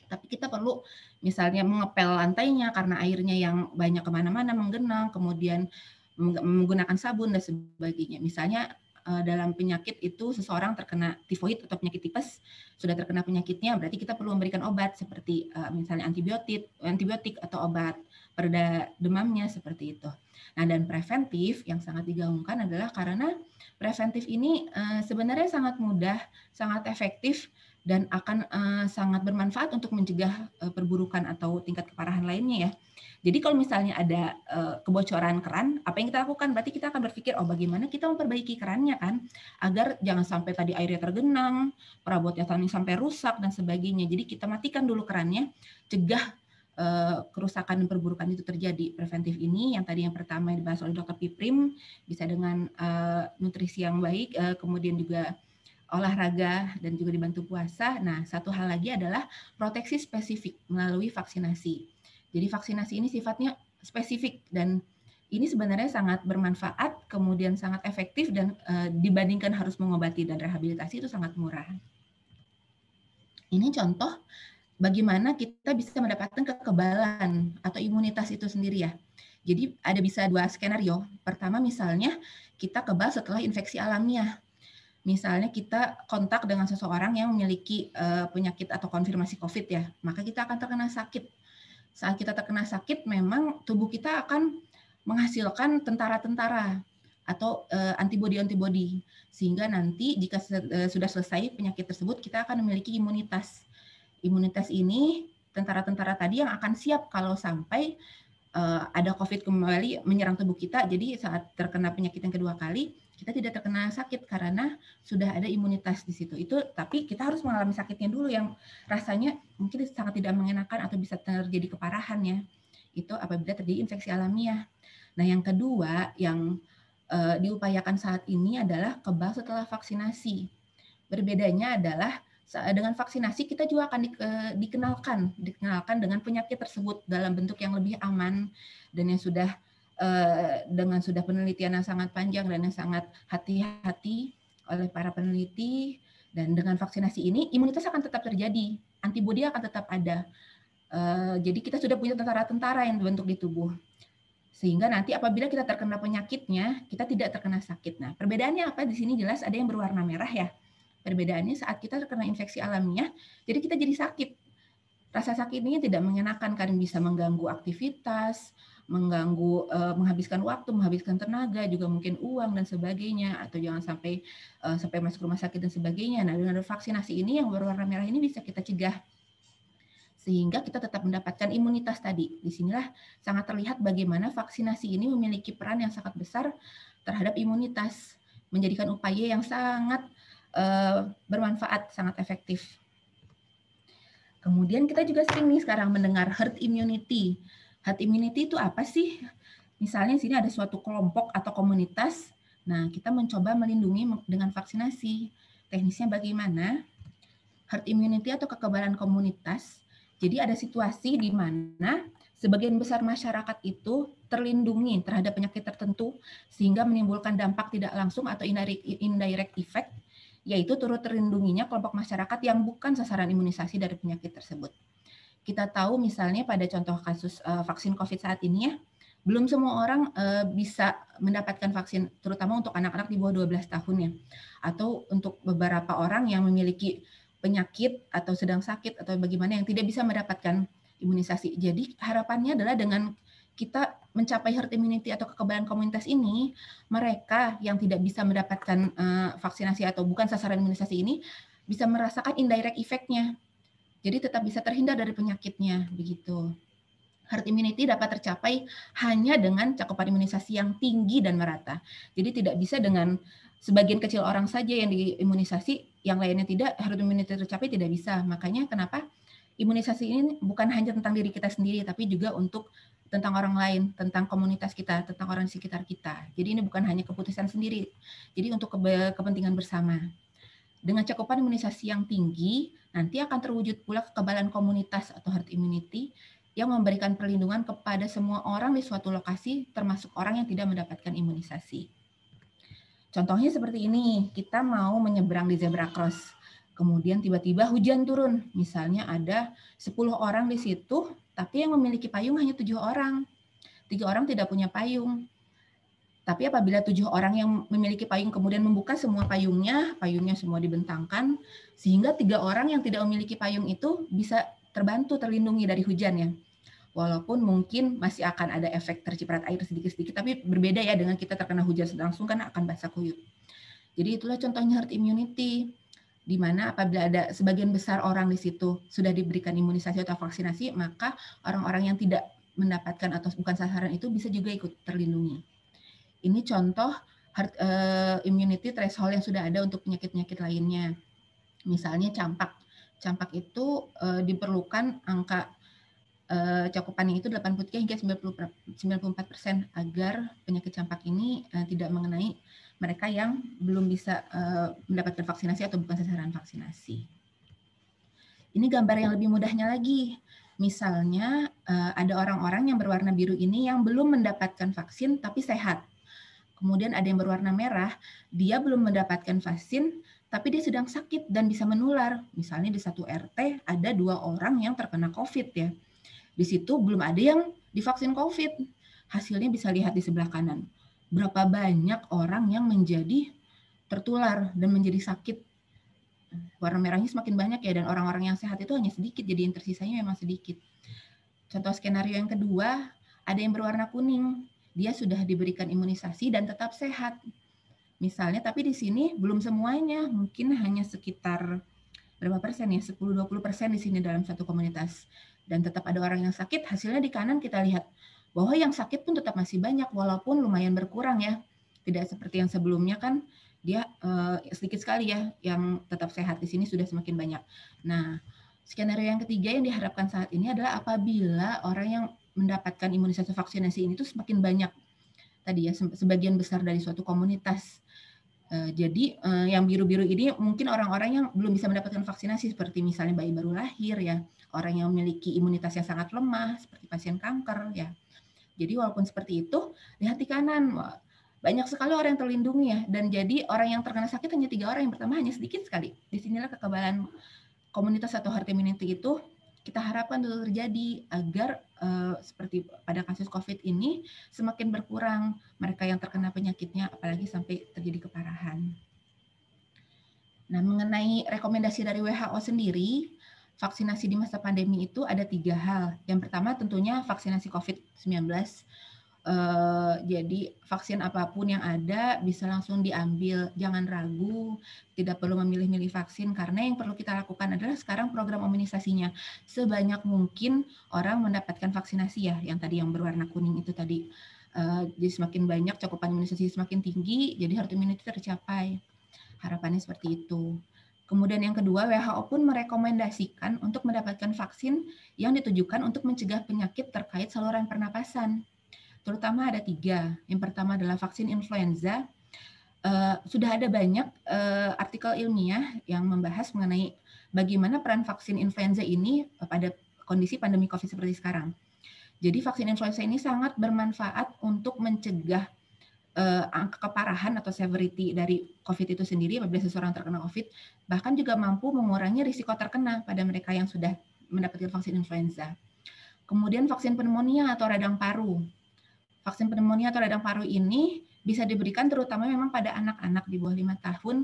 Tapi kita perlu misalnya mengepel lantainya karena airnya yang banyak kemana-mana menggenang, kemudian menggunakan sabun dan sebagainya. Misalnya dalam penyakit itu seseorang terkena tifoid atau penyakit tipes, sudah terkena penyakitnya, berarti kita perlu memberikan obat seperti misalnya antibiotik atau obat pereda demamnya seperti itu. Nah, dan preventif yang sangat digaungkan adalah karena preventif ini sebenarnya sangat mudah, sangat efektif, dan akan sangat bermanfaat untuk mencegah perburukan atau tingkat keparahan lainnya ya. Jadi kalau misalnya ada kebocoran keran, apa yang kita lakukan? Berarti kita akan berpikir, oh bagaimana kita memperbaiki kerannya kan, agar jangan sampai tadi airnya tergenang, perabotnya sampai rusak dan sebagainya. Jadi kita matikan dulu kerannya, cegah kerusakan dan perburukan itu terjadi. Preventif ini yang tadi yang pertama yang dibahas oleh Dr. Piprim, bisa dengan nutrisi yang baik, kemudian juga olahraga dan juga dibantu puasa. Nah, satu hal lagi adalah proteksi spesifik melalui vaksinasi. Jadi vaksinasi ini sifatnya spesifik dan ini sebenarnya sangat bermanfaat, kemudian sangat efektif dan dibandingkan harus mengobati dan rehabilitasi itu sangat murah. Ini contoh bagaimana kita bisa mendapatkan kekebalan atau imunitas itu sendiri ya. Jadi ada bisa 2 skenario. Pertama misalnya kita kebal setelah infeksi alamiah. Misalnya kita kontak dengan seseorang yang memiliki penyakit atau konfirmasi COVID ya, maka kita akan terkena sakit. Saat kita terkena sakit, memang tubuh kita akan menghasilkan tentara-tentara atau antibodi-antibodi, sehingga nanti jika sudah selesai penyakit tersebut, kita akan memiliki imunitas. Imunitas ini tentara-tentara tadi yang akan siap kalau sampai ada COVID kembali menyerang tubuh kita. Jadi saat terkena penyakit yang kedua kali, kita tidak terkena sakit karena sudah ada imunitas di situ. Itu tapi kita harus mengalami sakitnya dulu yang rasanya mungkin sangat tidak mengenakan atau bisa terjadi keparahan ya. Itu apabila terjadi infeksi alamiah. Nah, yang kedua yang diupayakan saat ini adalah kebal setelah vaksinasi. Berbedanya adalah dengan vaksinasi kita juga akan dikenalkan dengan penyakit tersebut dalam bentuk yang lebih aman dan yang sudah dengan sudah penelitian yang sangat panjang dan yang sangat hati-hati oleh para peneliti. Dan dengan vaksinasi ini imunitas akan tetap terjadi, antibodi akan tetap ada. Jadi kita sudah punya tentara-tentara yang terbentuk di tubuh. Sehingga nanti apabila kita terkena penyakitnya, kita tidak terkena sakit. Nah, perbedaannya apa? Di sini jelas ada yang berwarna merah ya. Perbedaannya saat kita terkena infeksi alamiah, jadi kita jadi sakit. Rasa sakit ini tidak mengenakan karena bisa mengganggu aktivitas, mengganggu, menghabiskan waktu, menghabiskan tenaga, juga mungkin uang dan sebagainya, atau jangan sampai masuk rumah sakit dan sebagainya. Nah, dengan vaksinasi ini yang berwarna merah ini bisa kita cegah sehingga kita tetap mendapatkan imunitas tadi. Disinilah sangat terlihat bagaimana vaksinasi ini memiliki peran yang sangat besar terhadap imunitas, menjadikan upaya yang sangat bermanfaat, sangat efektif. Kemudian kita juga sering nih sekarang mendengar herd immunity. Herd immunity itu apa sih? Misalnya di sini ada suatu kelompok atau komunitas. Nah, kita mencoba melindungi dengan vaksinasi. Teknisnya bagaimana? Herd immunity atau kekebalan komunitas. Jadi ada situasi di mana sebagian besar masyarakat itu terlindungi terhadap penyakit tertentu sehingga menimbulkan dampak tidak langsung atau indirect effect, yaitu turut terlindunginya kelompok masyarakat yang bukan sasaran imunisasi dari penyakit tersebut. Kita tahu misalnya pada contoh kasus vaksin COVID saat ini ya, belum semua orang bisa mendapatkan vaksin, terutama untuk anak-anak di bawah 12 tahun ya, atau untuk beberapa orang yang memiliki penyakit atau sedang sakit atau bagaimana yang tidak bisa mendapatkan imunisasi. Jadi harapannya adalah dengan kita mencapai herd immunity atau kekebalan komunitas ini, mereka yang tidak bisa mendapatkan vaksinasi atau bukan sasaran imunisasi ini bisa merasakan indirect effect-nya. Jadi tetap bisa terhindar dari penyakitnya, begitu. Herd immunity dapat tercapai hanya dengan cakupan imunisasi yang tinggi dan merata. Jadi tidak bisa dengan sebagian kecil orang saja yang diimunisasi, yang lainnya tidak, herd immunity tercapai tidak bisa. Makanya kenapa imunisasi ini bukan hanya tentang diri kita sendiri, tapi juga untuk tentang orang lain, tentang komunitas kita, tentang orang di sekitar kita. Jadi ini bukan hanya keputusan sendiri, jadi untuk kepentingan bersama. Dengan cakupan imunisasi yang tinggi, nanti akan terwujud pula kekebalan komunitas atau herd immunity yang memberikan perlindungan kepada semua orang di suatu lokasi, termasuk orang yang tidak mendapatkan imunisasi. Contohnya seperti ini, kita mau menyeberang di zebra cross. Kemudian tiba-tiba hujan turun, misalnya ada 10 orang di situ, tapi yang memiliki payung hanya 7 orang. 3 orang tidak punya payung. Tapi apabila 7 orang yang memiliki payung kemudian membuka semua payungnya semua dibentangkan, sehingga 3 orang yang tidak memiliki payung itu bisa terbantu, terlindungi dari hujan ya. Walaupun mungkin masih akan ada efek terciprat air sedikit-sedikit, tapi berbeda ya dengan kita terkena hujan langsung kan akan basah kuyup. Jadi itulah contohnya herd immunity, di mana apabila ada sebagian besar orang di situ sudah diberikan imunisasi atau vaksinasi, maka orang-orang yang tidak mendapatkan atau bukan sasaran itu bisa juga ikut terlindungi. Ini contoh herd immunity threshold yang sudah ada untuk penyakit-penyakit lainnya. Misalnya campak. Campak itu diperlukan angka cakupannya itu 83 hingga 94% agar penyakit campak ini tidak mengenai mereka yang belum bisa mendapatkan vaksinasi atau bukan sasaran vaksinasi. Ini gambar yang lebih mudahnya lagi. Misalnya ada orang-orang yang berwarna biru ini yang belum mendapatkan vaksin tapi sehat. Kemudian ada yang berwarna merah, dia belum mendapatkan vaksin tapi dia sedang sakit dan bisa menular. Misalnya di satu RT ada 2 orang yang terkena COVID ya. Di situ belum ada yang divaksin COVID. Hasilnya bisa lihat di sebelah kanan. Berapa banyak orang yang menjadi tertular dan menjadi sakit. Warna merahnya semakin banyak ya, dan orang-orang yang sehat itu hanya sedikit, jadi yang tersisanya memang sedikit. Contoh skenario yang kedua, ada yang berwarna kuning. Dia sudah diberikan imunisasi dan tetap sehat. Misalnya, tapi di sini belum semuanya, mungkin hanya sekitar berapa persen ya, 10-20% di sini dalam satu komunitas. Dan tetap ada orang yang sakit, hasilnya di kanan kita lihat bahwa yang sakit pun tetap masih banyak, walaupun lumayan berkurang ya. Tidak seperti yang sebelumnya kan, dia sedikit sekali ya, yang tetap sehat. Di sini sudah semakin banyak. Nah, skenario yang ketiga yang diharapkan saat ini adalah apabila orang yang mendapatkan imunisasi vaksinasi ini tuh semakin banyak. Tadi ya, sebagian besar dari suatu komunitas. Jadi yang biru-biru ini mungkin orang-orang yang belum bisa mendapatkan vaksinasi seperti misalnya bayi baru lahir ya, orang yang memiliki imunitas yang sangat lemah seperti pasien kanker ya. Jadi walaupun seperti itu, lihat di kanan banyak sekali orang yang terlindungi ya, dan jadi orang yang terkena sakit hanya 3 orang, yang pertama hanya sedikit sekali. Disinilah kekebalan komunitas atau herd immunity itu kita harapkan itu terjadi agar seperti pada kasus COVID ini semakin berkurang mereka yang terkena penyakitnya, apalagi sampai terjadi keparahan. Nah, mengenai rekomendasi dari WHO sendiri, vaksinasi di masa pandemi itu ada 3 hal. Yang pertama tentunya vaksinasi COVID-19. Jadi vaksin apapun yang ada bisa langsung diambil, jangan ragu, tidak perlu memilih-milih vaksin, karena yang perlu kita lakukan adalah sekarang program imunisasinya. Sebanyak mungkin orang mendapatkan vaksinasi ya, yang tadi yang berwarna kuning itu tadi. Jadi semakin banyak cakupan imunisasi semakin tinggi, jadi herd immunity tercapai. Harapannya seperti itu. Kemudian yang kedua, WHO pun merekomendasikan untuk mendapatkan vaksin yang ditujukan untuk mencegah penyakit terkait saluran pernapasan. Terutama ada 3. Yang pertama adalah vaksin influenza. Sudah ada banyak artikel ilmiah yang membahas mengenai bagaimana peran vaksin influenza ini pada kondisi pandemi COVID seperti sekarang. Jadi vaksin influenza ini sangat bermanfaat untuk mencegah angka keparahan atau severity dari COVID itu sendiri apabila seseorang terkena COVID, bahkan juga mampu mengurangi risiko terkena pada mereka yang sudah mendapatkan vaksin influenza. Kemudian vaksin pneumonia atau radang paru. Vaksin pneumonia atau radang paru ini bisa diberikan terutama memang pada anak-anak di bawah 5 tahun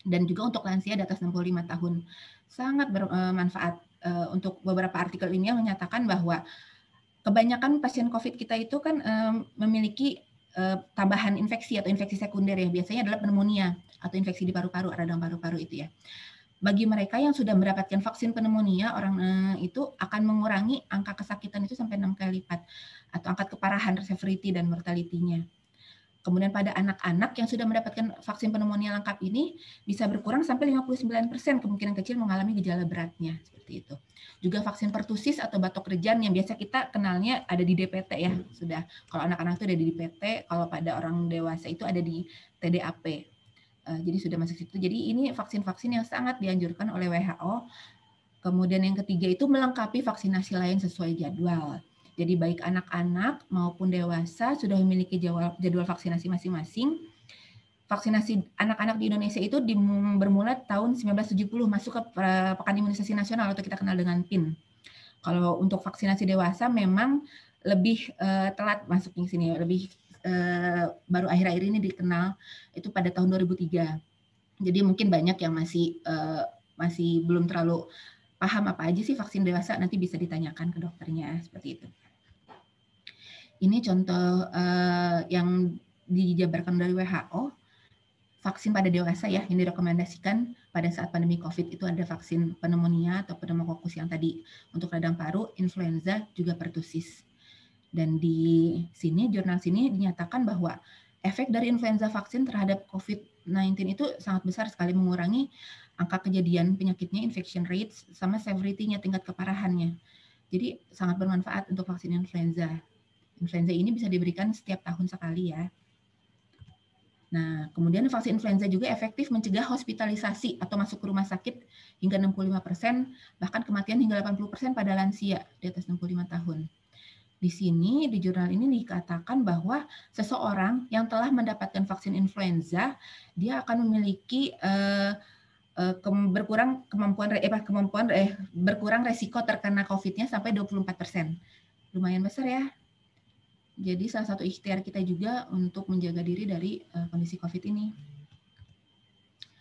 dan juga untuk lansia di atas 65 tahun. Sangat bermanfaat. Untuk beberapa artikel ini yang menyatakan bahwa kebanyakan pasien COVID kita itu kan memiliki tambahan infeksi atau infeksi sekunder ya, biasanya adalah pneumonia atau infeksi di paru-paru, radang paru-paru itu ya. Bagi mereka yang sudah mendapatkan vaksin pneumonia, orang itu akan mengurangi angka kesakitan itu sampai 6 kali lipat atau angka keparahan, severity dan mortality-nya. Kemudian pada anak-anak yang sudah mendapatkan vaksin pneumonia lengkap ini bisa berkurang sampai 59% kemungkinan kecil mengalami gejala beratnya, seperti itu. Juga vaksin pertusis atau batuk rejan yang biasa kita kenalnya ada di DPT ya, sudah. Kalau anak-anak itu ada di DPT, kalau pada orang dewasa itu ada di TDAP. Jadi sudah masuk situ. Jadi ini vaksin-vaksin yang sangat dianjurkan oleh WHO. Kemudian yang ketiga itu melengkapi vaksinasi lain sesuai jadwal. Jadi baik anak-anak maupun dewasa sudah memiliki jadwal vaksinasi masing-masing. Vaksinasi anak-anak di Indonesia itu bermula tahun 1970 masuk ke Pekan Imunisasi Nasional atau kita kenal dengan PIN. Kalau untuk vaksinasi dewasa memang lebih telat masuknya sini, lebih baru akhir-akhir ini dikenal itu pada tahun 2003. Jadi mungkin banyak yang masih belum terlalu paham apa aja sih vaksin dewasa, nanti bisa ditanyakan ke dokternya seperti itu. Ini contoh yang dijabarkan dari WHO, vaksin pada dewasa ya, yang direkomendasikan pada saat pandemi COVID itu ada vaksin pneumonia atau pneumokokus yang tadi untuk radang paru, influenza, juga pertusis. Dan di sini, jurnal sini dinyatakan bahwa efek dari influenza vaksin terhadap COVID-19 itu sangat besar sekali, mengurangi angka kejadian penyakitnya, infection rates, sama severity-nya, tingkat keparahannya. Jadi sangat bermanfaat untuk vaksin influenza. Influenza ini bisa diberikan setiap tahun sekali ya. Nah, kemudian vaksin influenza juga efektif mencegah hospitalisasi atau masuk ke rumah sakit hingga 65%, bahkan kematian hingga 80% pada lansia di atas 65 tahun. Di sini, di jurnal ini dikatakan bahwa seseorang yang telah mendapatkan vaksin influenza, dia akan memiliki berkurang resiko terkena COVID-nya sampai 24%. Lumayan besar ya. Jadi salah satu ikhtiar kita juga untuk menjaga diri dari kondisi COVID ini.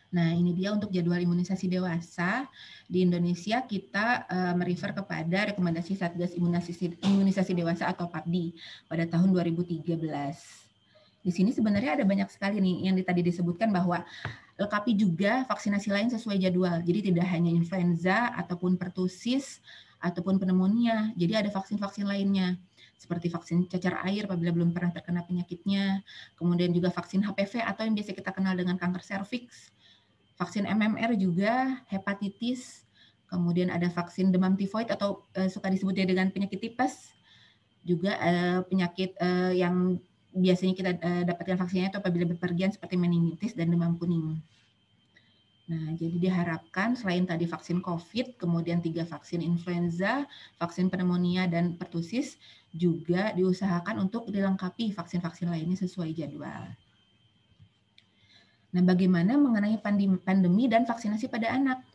Nah, ini dia untuk jadwal imunisasi dewasa. Di Indonesia kita merefer kepada rekomendasi Satgas Imunisasi Dewasa atau PAPDI pada tahun 2013. Di sini sebenarnya ada banyak sekali nih yang tadi disebutkan bahwa lengkapi juga vaksinasi lain sesuai jadwal. Jadi tidak hanya influenza ataupun pertusis ataupun pneumonia. Jadi ada vaksin-vaksin lainnya seperti vaksin cacar air apabila belum pernah terkena penyakitnya, kemudian juga vaksin HPV atau yang biasa kita kenal dengan kanker serviks, vaksin MMR juga, hepatitis, kemudian ada vaksin demam tifoid atau suka disebutnya dengan penyakit tipes, juga penyakit yang biasanya kita dapatkan vaksinnya itu apabila bepergian seperti meningitis dan demam kuning. Nah, jadi diharapkan selain tadi vaksin COVID, kemudian 3 vaksin influenza, vaksin pneumonia, dan pertusis, juga diusahakan untuk dilengkapi vaksin-vaksin lainnya sesuai jadwal. Nah, bagaimana mengenai pandemi dan vaksinasi pada anak?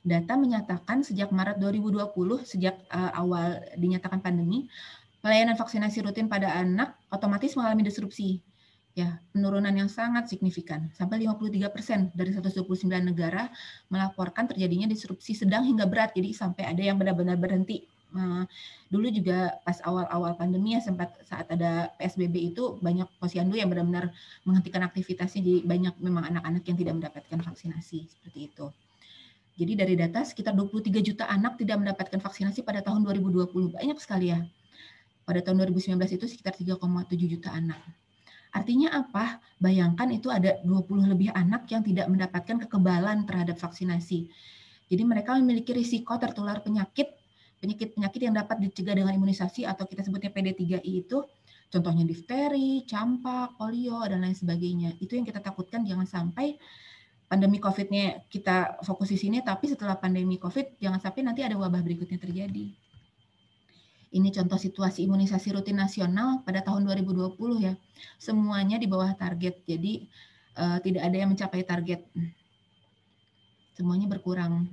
Data menyatakan sejak Maret 2020, sejak awal dinyatakan pandemi, pelayanan vaksinasi rutin pada anak otomatis mengalami disrupsi. Ya, penurunan yang sangat signifikan, sampai 53% dari 129 negara melaporkan terjadinya disrupsi sedang hingga berat, jadi sampai ada yang benar-benar berhenti. Dulu juga pas awal-awal pandemi ya, sempat saat ada PSBB itu banyak posyandu yang benar-benar menghentikan aktivitasnya, jadi banyak memang anak-anak yang tidak mendapatkan vaksinasi, seperti itu. Jadi dari data sekitar 23 juta anak tidak mendapatkan vaksinasi pada tahun 2020, banyak sekali ya. Pada tahun 2019 itu sekitar 3,7 juta anak. Artinya apa? Bayangkan itu ada 20 lebih anak yang tidak mendapatkan kekebalan terhadap vaksinasi. Jadi mereka memiliki risiko tertular penyakit yang dapat dicegah dengan imunisasi atau kita sebutnya PD3I itu, contohnya difteri, campak, polio, dan lain sebagainya. Itu yang kita takutkan jangan sampai pandemi COVID-nya kita fokus di sini, tapi setelah pandemi COVID jangan sampai nanti ada wabah berikutnya terjadi. Ini contoh situasi imunisasi rutin nasional pada tahun 2020 ya. Semuanya di bawah target, jadi tidak ada yang mencapai target. Semuanya berkurang.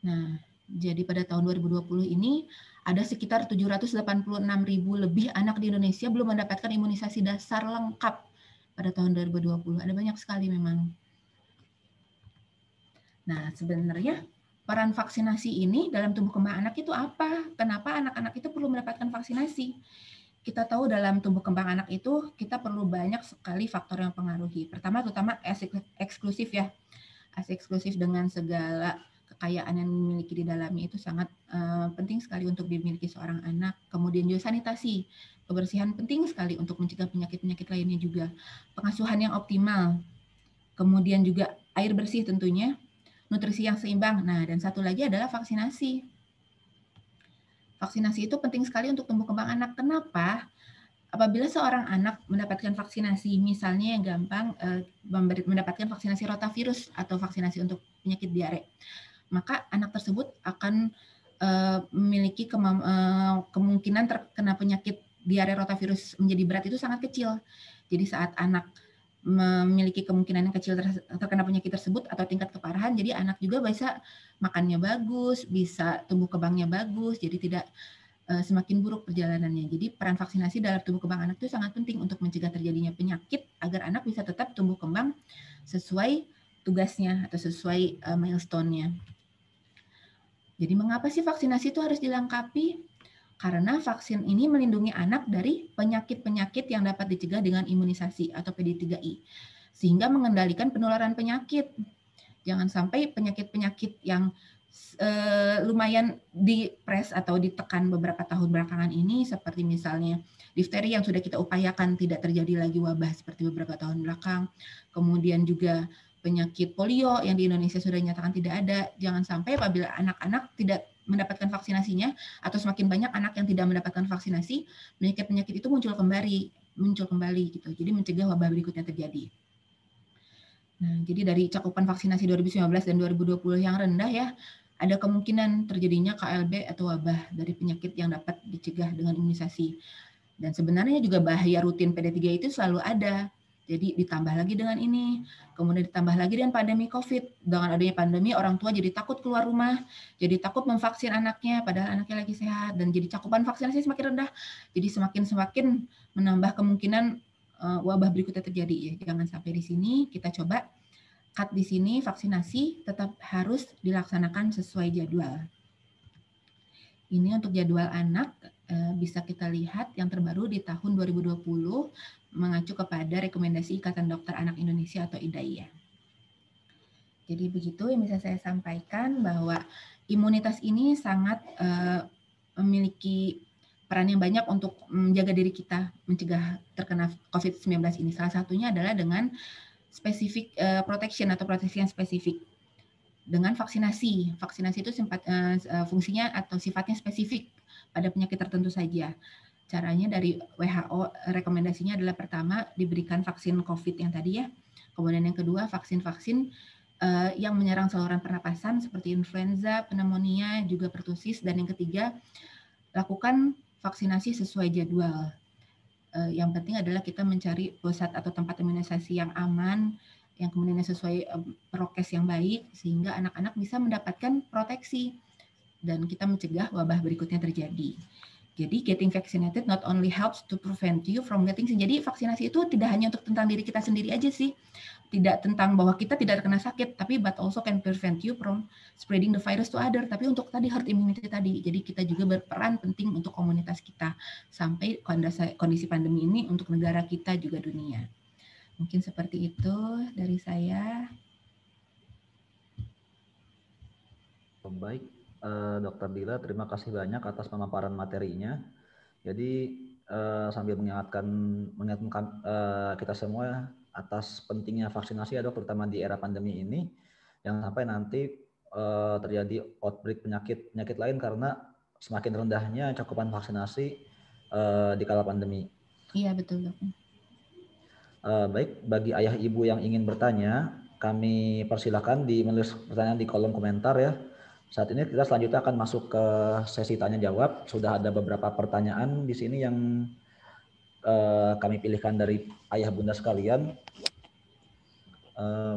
Nah, jadi pada tahun 2020 ini ada sekitar 786.000 lebih anak di Indonesia belum mendapatkan imunisasi dasar lengkap pada tahun 2020. Ada banyak sekali memang. Nah, sebenarnya peran vaksinasi ini dalam tumbuh kembang anak itu apa? Kenapa anak-anak itu perlu mendapatkan vaksinasi? Kita tahu dalam tumbuh kembang anak itu kita perlu banyak sekali faktor yang mempengaruhi. Pertama, terutama eksklusif ya. Asi eksklusif dengan segala kekayaan yang dimiliki di dalamnya itu sangat penting sekali untuk dimiliki seorang anak. Kemudian juga sanitasi, kebersihan penting sekali untuk mencegah penyakit-penyakit lainnya juga. Pengasuhan yang optimal. Kemudian juga air bersih tentunya. Nutrisi yang seimbang. Nah, dan satu lagi adalah vaksinasi. Vaksinasi itu penting sekali untuk tumbuh kembang anak. Kenapa? Apabila seorang anak mendapatkan vaksinasi, misalnya yang gampang mendapatkan vaksinasi rotavirus atau vaksinasi untuk penyakit diare, maka anak tersebut akan memiliki kemungkinan terkena penyakit diare rotavirus menjadi berat itu sangat kecil. Jadi saat anak memiliki kemungkinan yang kecil terkena penyakit tersebut atau tingkat keparahan, jadi anak juga bisa makannya bagus, bisa tumbuh kembangnya bagus, jadi tidak semakin buruk perjalanannya. Jadi peran vaksinasi dalam tumbuh kembang anak itu sangat penting untuk mencegah terjadinya penyakit agar anak bisa tetap tumbuh kembang sesuai tugasnya atau sesuai milestone-nya. Jadi mengapa sih vaksinasi itu harus dilengkapi? Karena vaksin ini melindungi anak dari penyakit-penyakit yang dapat dicegah dengan imunisasi atau PD3I, sehingga mengendalikan penularan penyakit. Jangan sampai penyakit-penyakit yang lumayan dipres atau ditekan beberapa tahun belakangan ini, seperti misalnya difteri yang sudah kita upayakan tidak terjadi lagi wabah seperti beberapa tahun belakang, kemudian juga penyakit polio yang di Indonesia sudah dinyatakan tidak ada. Jangan sampai apabila anak-anak tidak mendapatkan vaksinasinya atau semakin banyak anak yang tidak mendapatkan vaksinasi, penyakit-penyakit itu muncul kembali gitu. Jadi mencegah wabah berikutnya terjadi. Nah, jadi dari cakupan vaksinasi 2019 dan 2020 yang rendah ya, ada kemungkinan terjadinya KLB atau wabah dari penyakit yang dapat dicegah dengan imunisasi. Dan sebenarnya juga bahaya rutin PD3 itu selalu ada. Jadi ditambah lagi dengan ini, kemudian ditambah lagi dengan pandemi COVID. Dengan adanya pandemi, orang tua jadi takut keluar rumah, jadi takut memvaksin anaknya, padahal anaknya lagi sehat, dan jadi cakupan vaksinasi semakin rendah. Jadi semakin menambah kemungkinan wabah berikutnya terjadi. Ya, jangan sampai di sini. Kita coba cut di sini, vaksinasi tetap harus dilaksanakan sesuai jadwal. Ini untuk jadwal anak, bisa kita lihat yang terbaru di tahun 2020 mengacu kepada rekomendasi Ikatan Dokter Anak Indonesia atau IDAI. Jadi begitu yang bisa saya sampaikan, bahwa imunitas ini sangat memiliki peran yang banyak untuk menjaga diri kita mencegah terkena COVID-19 ini. Salah satunya adalah dengan spesifik protection atau proteksi yang spesifik. Dengan vaksinasi. Vaksinasi itu fungsinya atau sifatnya spesifik pada penyakit tertentu saja. Caranya dari WHO rekomendasinya adalah pertama diberikan vaksin COVID yang tadi ya. Kemudian yang kedua vaksin-vaksin yang menyerang saluran pernapasan seperti influenza, pneumonia, juga pertusis. Dan yang ketiga lakukan vaksinasi sesuai jadwal. Yang penting adalah kita mencari pusat atau tempat imunisasi yang aman, yang kemudian sesuai prokes yang baik, sehingga anak-anak bisa mendapatkan proteksi dan kita mencegah wabah berikutnya terjadi. Jadi getting vaccinated not only helps to prevent you from getting sick. Jadi vaksinasi itu tidak hanya untuk tentang diri kita sendiri aja sih. Tidak tentang bahwa kita tidak terkena sakit, tapi but also can prevent you from spreading the virus to other. Tapi untuk tadi herd immunity tadi. Jadi kita juga berperan penting untuk komunitas kita sampai kondisi pandemi ini untuk negara kita juga dunia. Mungkin seperti itu dari saya. Baik, Dr. Dila, terima kasih banyak atas pemaparan materinya. Jadi sambil mengingatkan kita semua atas pentingnya vaksinasi ya dok, terutama di era pandemi ini, yang sampai nanti terjadi outbreak penyakit lain karena semakin rendahnya cakupan vaksinasi di kala pandemi. Iya betul dok. Baik, bagi ayah ibu yang ingin bertanya, kami persilakan menulis pertanyaan di kolom komentar ya. Saat ini kita selanjutnya akan masuk ke sesi tanya jawab. Sudah ada beberapa pertanyaan di sini yang kami pilihkan dari ayah bunda sekalian.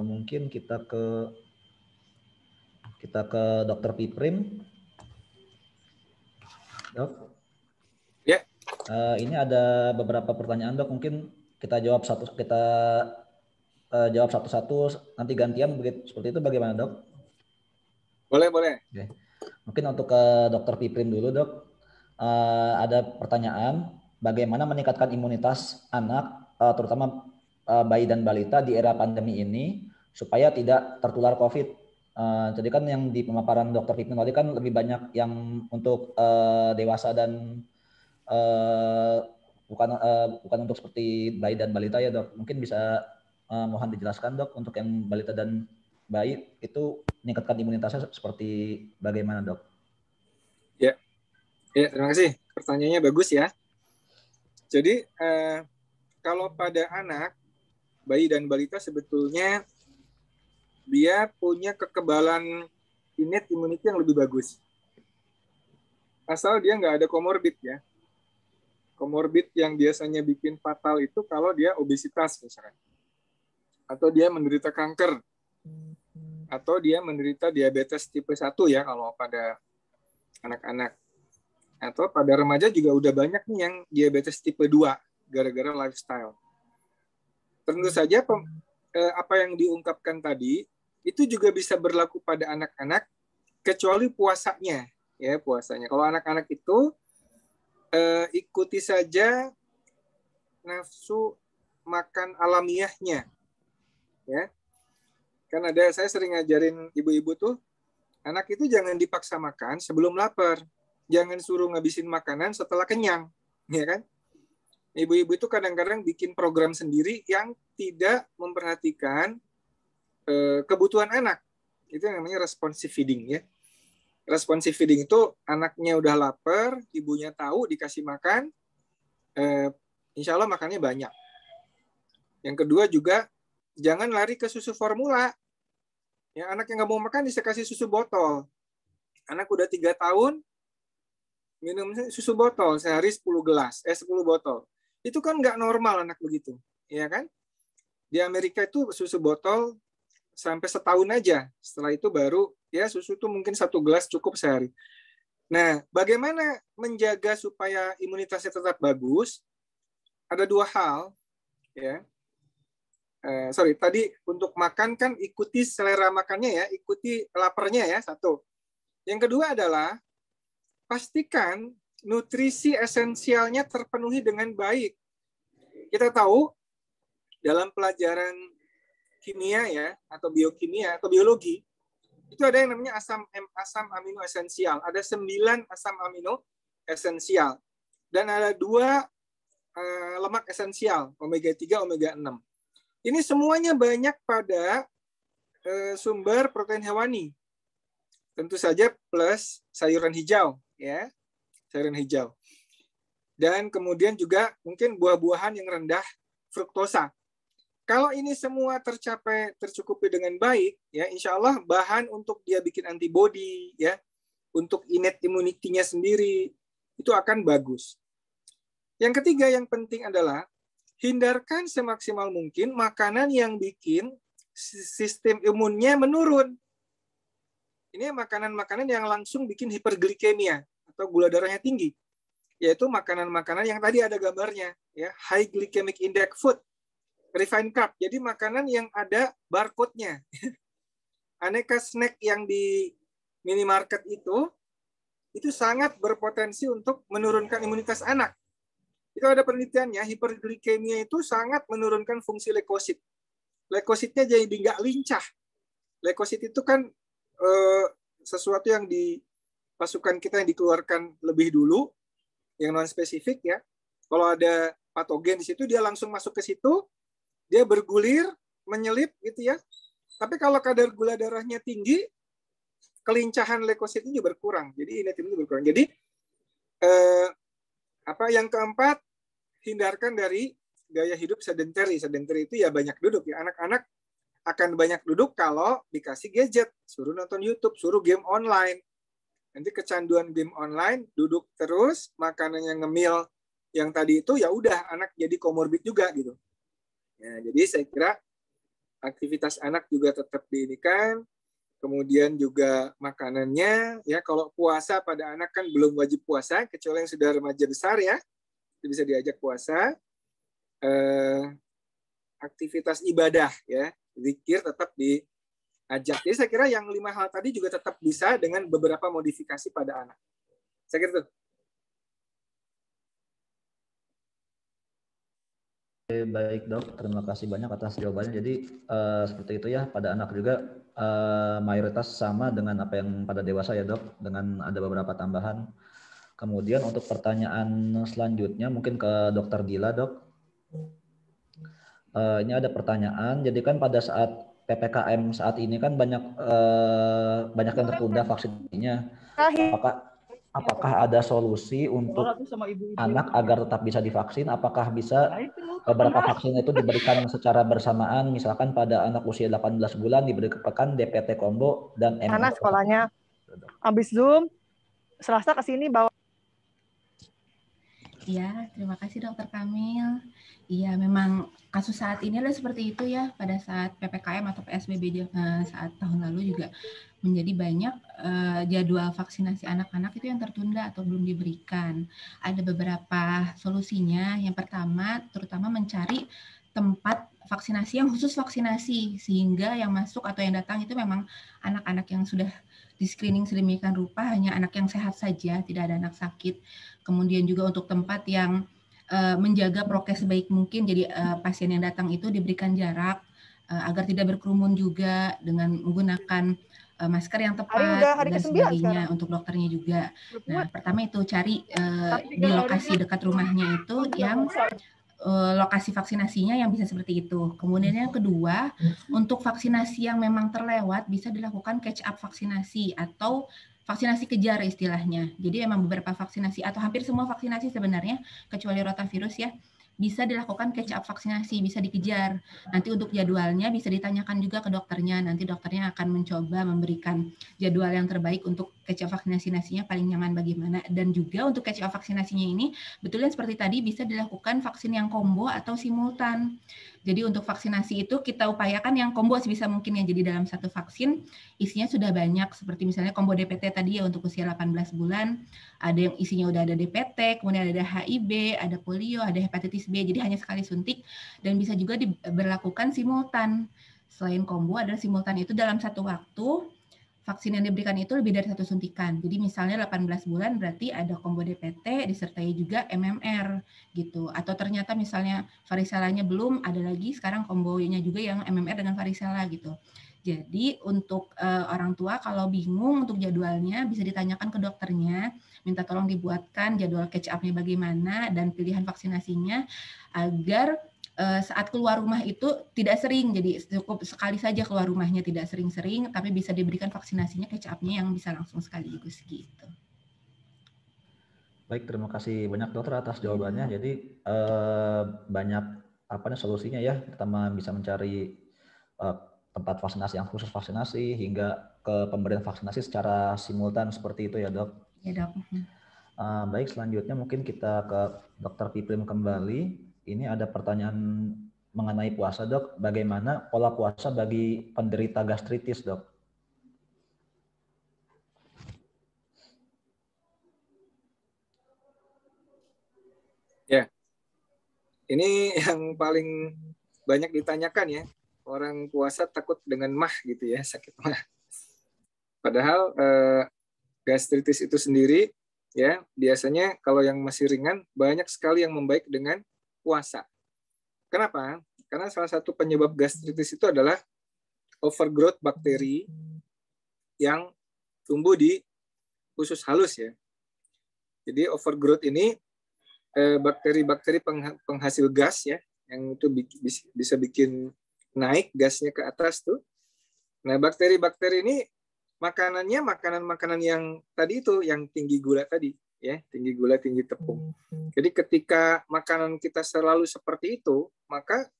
Mungkin kita ke Dr. Piprim. Dok. Ya. Ini ada beberapa pertanyaan dok. Mungkin kita jawab satu-satu. Nanti gantian begitu. Seperti itu bagaimana dok? Boleh. Oke. Mungkin untuk ke Dr. Piprim dulu dok. Ada pertanyaan, bagaimana meningkatkan imunitas anak, terutama bayi dan balita di era pandemi ini supaya tidak tertular COVID. Jadi kan yang di pemaparan Dr. Piprim tadi kan lebih banyak yang untuk dewasa dan bukan untuk seperti bayi dan balita ya dok. Mungkin bisa mohon dijelaskan dok untuk yang balita dan bayi itu meningkatkan imunitasnya seperti bagaimana dok? Ya, terima kasih. Pertanyaannya bagus ya. Jadi kalau pada anak, bayi dan balita sebetulnya dia punya kekebalan innate immunity yang lebih bagus. Asal dia nggak ada komorbid ya. Komorbid yang biasanya bikin fatal itu kalau dia obesitas misalkan. Atau dia menderita kanker. Atau dia menderita diabetes tipe 1 ya kalau pada anak-anak. Atau pada remaja juga udah banyak nih yang diabetes tipe 2 gara-gara lifestyle. Tentu saja apa yang diungkapkan tadi itu juga bisa berlaku pada anak-anak kecuali puasanya. Ya, puasanya. Kalau anak-anak itu ikuti saja nafsu makan alamiahnya. Ya. Kan saya sering ngajarin ibu-ibu tuh, anak itu jangan dipaksa makan sebelum lapar. Jangan suruh ngabisin makanan setelah kenyang, ya kan? Ibu-ibu itu kadang-kadang bikin program sendiri yang tidak memperhatikan kebutuhan anak. Itu yang namanya responsive feeding ya. Responsive feeding itu anaknya udah lapar, ibunya tahu dikasih makan, insya Allah makannya banyak. Yang kedua juga jangan lari ke susu formula. Ya, anak yang nggak mau makan bisa kasih susu botol. Anak udah 3 tahun minum susu botol sehari 10 botol. Itu kan nggak normal anak begitu, ya kan? Di Amerika itu susu botol sampai setahun aja. Setelah itu baru ya susu itu mungkin 1 gelas cukup sehari. Nah, bagaimana menjaga supaya imunitasnya tetap bagus? Ada 2 hal, ya. Tadi untuk makan kan ikuti selera makannya ya, ikuti laparnya ya, 1. Yang kedua adalah pastikan nutrisi esensialnya terpenuhi dengan baik. Kita tahu dalam pelajaran kimia ya, atau biokimia atau biologi, itu ada yang namanya asam amino esensial. Ada 9 asam amino esensial. Dan ada 2 lemak esensial, omega 3, omega 6. Ini semuanya banyak pada sumber protein hewani. Tentu saja plus sayuran hijau, ya, sayuran hijau. dan kemudian juga mungkin buah-buahan yang rendah fruktosa. Kalau ini semua tercukupi dengan baik, ya insya Allah bahan untuk dia bikin antibodi, ya untuk innate immunity-nya sendiri itu akan bagus. Yang ketiga yang penting adalah hindarkan semaksimal mungkin makanan yang bikin sistem imunnya menurun. Ini makanan-makanan yang langsung bikin hiperglikemia atau gula darahnya tinggi, yaitu makanan-makanan yang tadi ada gambarnya, ya high glycemic index food. Refined carb, jadi makanan yang ada barcode-nya. Aneka snack yang di minimarket itu sangat berpotensi untuk menurunkan imunitas anak. Itu ada penelitiannya, hiperglikemia itu sangat menurunkan fungsi leukosit. Leukositnya jadi nggak lincah. Leukosit itu kan sesuatu yang di pasukan kita yang dikeluarkan lebih dulu, yang non spesifik ya. Kalau ada patogen di situ, dia langsung masuk ke situ. Dia bergulir, menyelip gitu ya. Tapi kalau kadar gula darahnya tinggi, kelincahan leukosit ini berkurang. Jadi innate immunity berkurang. Jadi yang keempat, hindarkan dari gaya hidup sedentary. Sedentary itu ya banyak duduk ya. Anak-anak akan banyak duduk kalau dikasih gadget, suruh nonton YouTube, suruh game online. Nanti kecanduan game online, duduk terus, makanannya ngemil yang tadi itu ya udah anak jadi komorbid juga gitu. Ya, jadi saya kira aktivitas anak juga tetap diinikan, kemudian juga makanannya, ya kalau puasa pada anak kan belum wajib puasa, kecuali yang sudah remaja besar ya, itu bisa diajak puasa. Aktivitas ibadah ya, zikir tetap diajak. Jadi saya kira yang 5 hal tadi juga tetap bisa dengan beberapa modifikasi pada anak. Saya kira itu. Baik dok, terima kasih banyak atas jawabannya. Jadi seperti itu ya, pada anak juga mayoritas sama dengan apa yang pada dewasa ya dok, dengan ada beberapa tambahan. Kemudian untuk pertanyaan selanjutnya mungkin ke Dokter Gila dok. Ini ada pertanyaan, jadi kan pada saat PPKM saat ini kan banyak yang tertunda vaksinnya. Apakah ada solusi untuk anak agar tetap bisa divaksin? Apakah bisa beberapa vaksin itu diberikan secara bersamaan? Misalkan pada anak usia 18 bulan diberikan DPT combo dan MMR. Karena sekolahnya habis Zoom, Selasa ke sini bawa. Iya, terima kasih Dokter Kamil. Iya, memang kasus saat ini adalah seperti itu ya. Pada saat PPKM atau PSBB saat tahun lalu juga menjadi banyak jadwal vaksinasi anak-anak itu yang tertunda atau belum diberikan. Ada beberapa solusinya. Yang pertama, terutama mencari tempat vaksinasi yang khusus vaksinasi, sehingga yang masuk atau yang datang itu memang anak-anak yang sudah di-screening sedemikian rupa, hanya anak yang sehat saja, tidak ada anak sakit. Kemudian juga untuk tempat yang menjaga prokes sebaik mungkin, jadi pasien yang datang itu diberikan jarak agar tidak berkerumun juga dengan menggunakan masker yang tepat dan sebagainya untuk dokternya juga. Nah, pertama itu cari di lokasi dekat rumahnya itu yang lokasi vaksinasinya yang bisa seperti itu. Kemudian yang kedua, untuk vaksinasi yang memang terlewat bisa dilakukan catch up vaksinasi atau vaksinasi kejar istilahnya. Jadi memang beberapa vaksinasi atau hampir semua vaksinasi sebenarnya kecuali rotavirus ya bisa dilakukan catch up vaksinasi, bisa dikejar. Nanti untuk jadwalnya bisa ditanyakan juga ke dokternya. Nanti dokternya akan mencoba memberikan jadwal yang terbaik untuk catch up vaksinasinya paling nyaman bagaimana. Dan juga untuk catch up vaksinasinya ini, betulnya seperti tadi bisa dilakukan vaksin yang combo atau simultan. Jadi untuk vaksinasi itu kita upayakan yang combo sebisa mungkin ya. Jadi dalam satu vaksin isinya sudah banyak, seperti misalnya combo DPT tadi ya untuk usia 18 bulan, ada yang isinya udah ada DPT, kemudian ada HIB, ada polio, ada hepatitis B, jadi hanya sekali suntik, dan bisa juga diberlakukan simultan. Selain combo, ada simultan itu dalam satu waktu, vaksin yang diberikan itu lebih dari satu suntikan. Jadi misalnya 18 bulan berarti ada combo DPT disertai juga MMR gitu. Atau ternyata misalnya varicellanya belum, ada lagi sekarang kombonya juga yang MMR dengan varicella gitu. Jadi untuk orang tua kalau bingung untuk jadwalnya bisa ditanyakan ke dokternya, minta tolong dibuatkan jadwal catch up-nya bagaimana dan pilihan vaksinasinya agar saat keluar rumah itu tidak sering, jadi cukup sekali saja keluar rumahnya, tidak sering-sering, tapi bisa diberikan vaksinasinya catch up-nya yang bisa langsung sekaligus gitu. Baik, terima kasih banyak dokter atas jawabannya. Jadi banyak solusinya ya. Pertama bisa mencari tempat vaksinasi yang khusus vaksinasi hingga ke pemberian vaksinasi secara simultan seperti itu ya dok. Ya dok. Baik, selanjutnya mungkin kita ke Dokter Piprim kembali. Ini ada pertanyaan mengenai puasa dok. Bagaimana pola puasa bagi penderita gastritis dok? Ya, ini yang paling banyak ditanyakan ya. Orang puasa takut dengan mah gitu ya, sakit mah. Padahal gastritis itu sendiri ya biasanya kalau yang masih ringan banyak sekali yang membaik dengan puasa. Kenapa? Karena salah satu penyebab gastritis itu adalah overgrowth bakteri yang tumbuh di usus halus ya. Jadi overgrowth ini bakteri-bakteri penghasil gas ya, yang itu bisa bikin naik gasnya ke atas tuh. Nah, bakteri-bakteri ini makanannya makanan-makanan yang tadi itu, yang tinggi gula tadi, ya, tinggi gula, tinggi tepung. Jadi ketika makanan kita selalu seperti itu, maka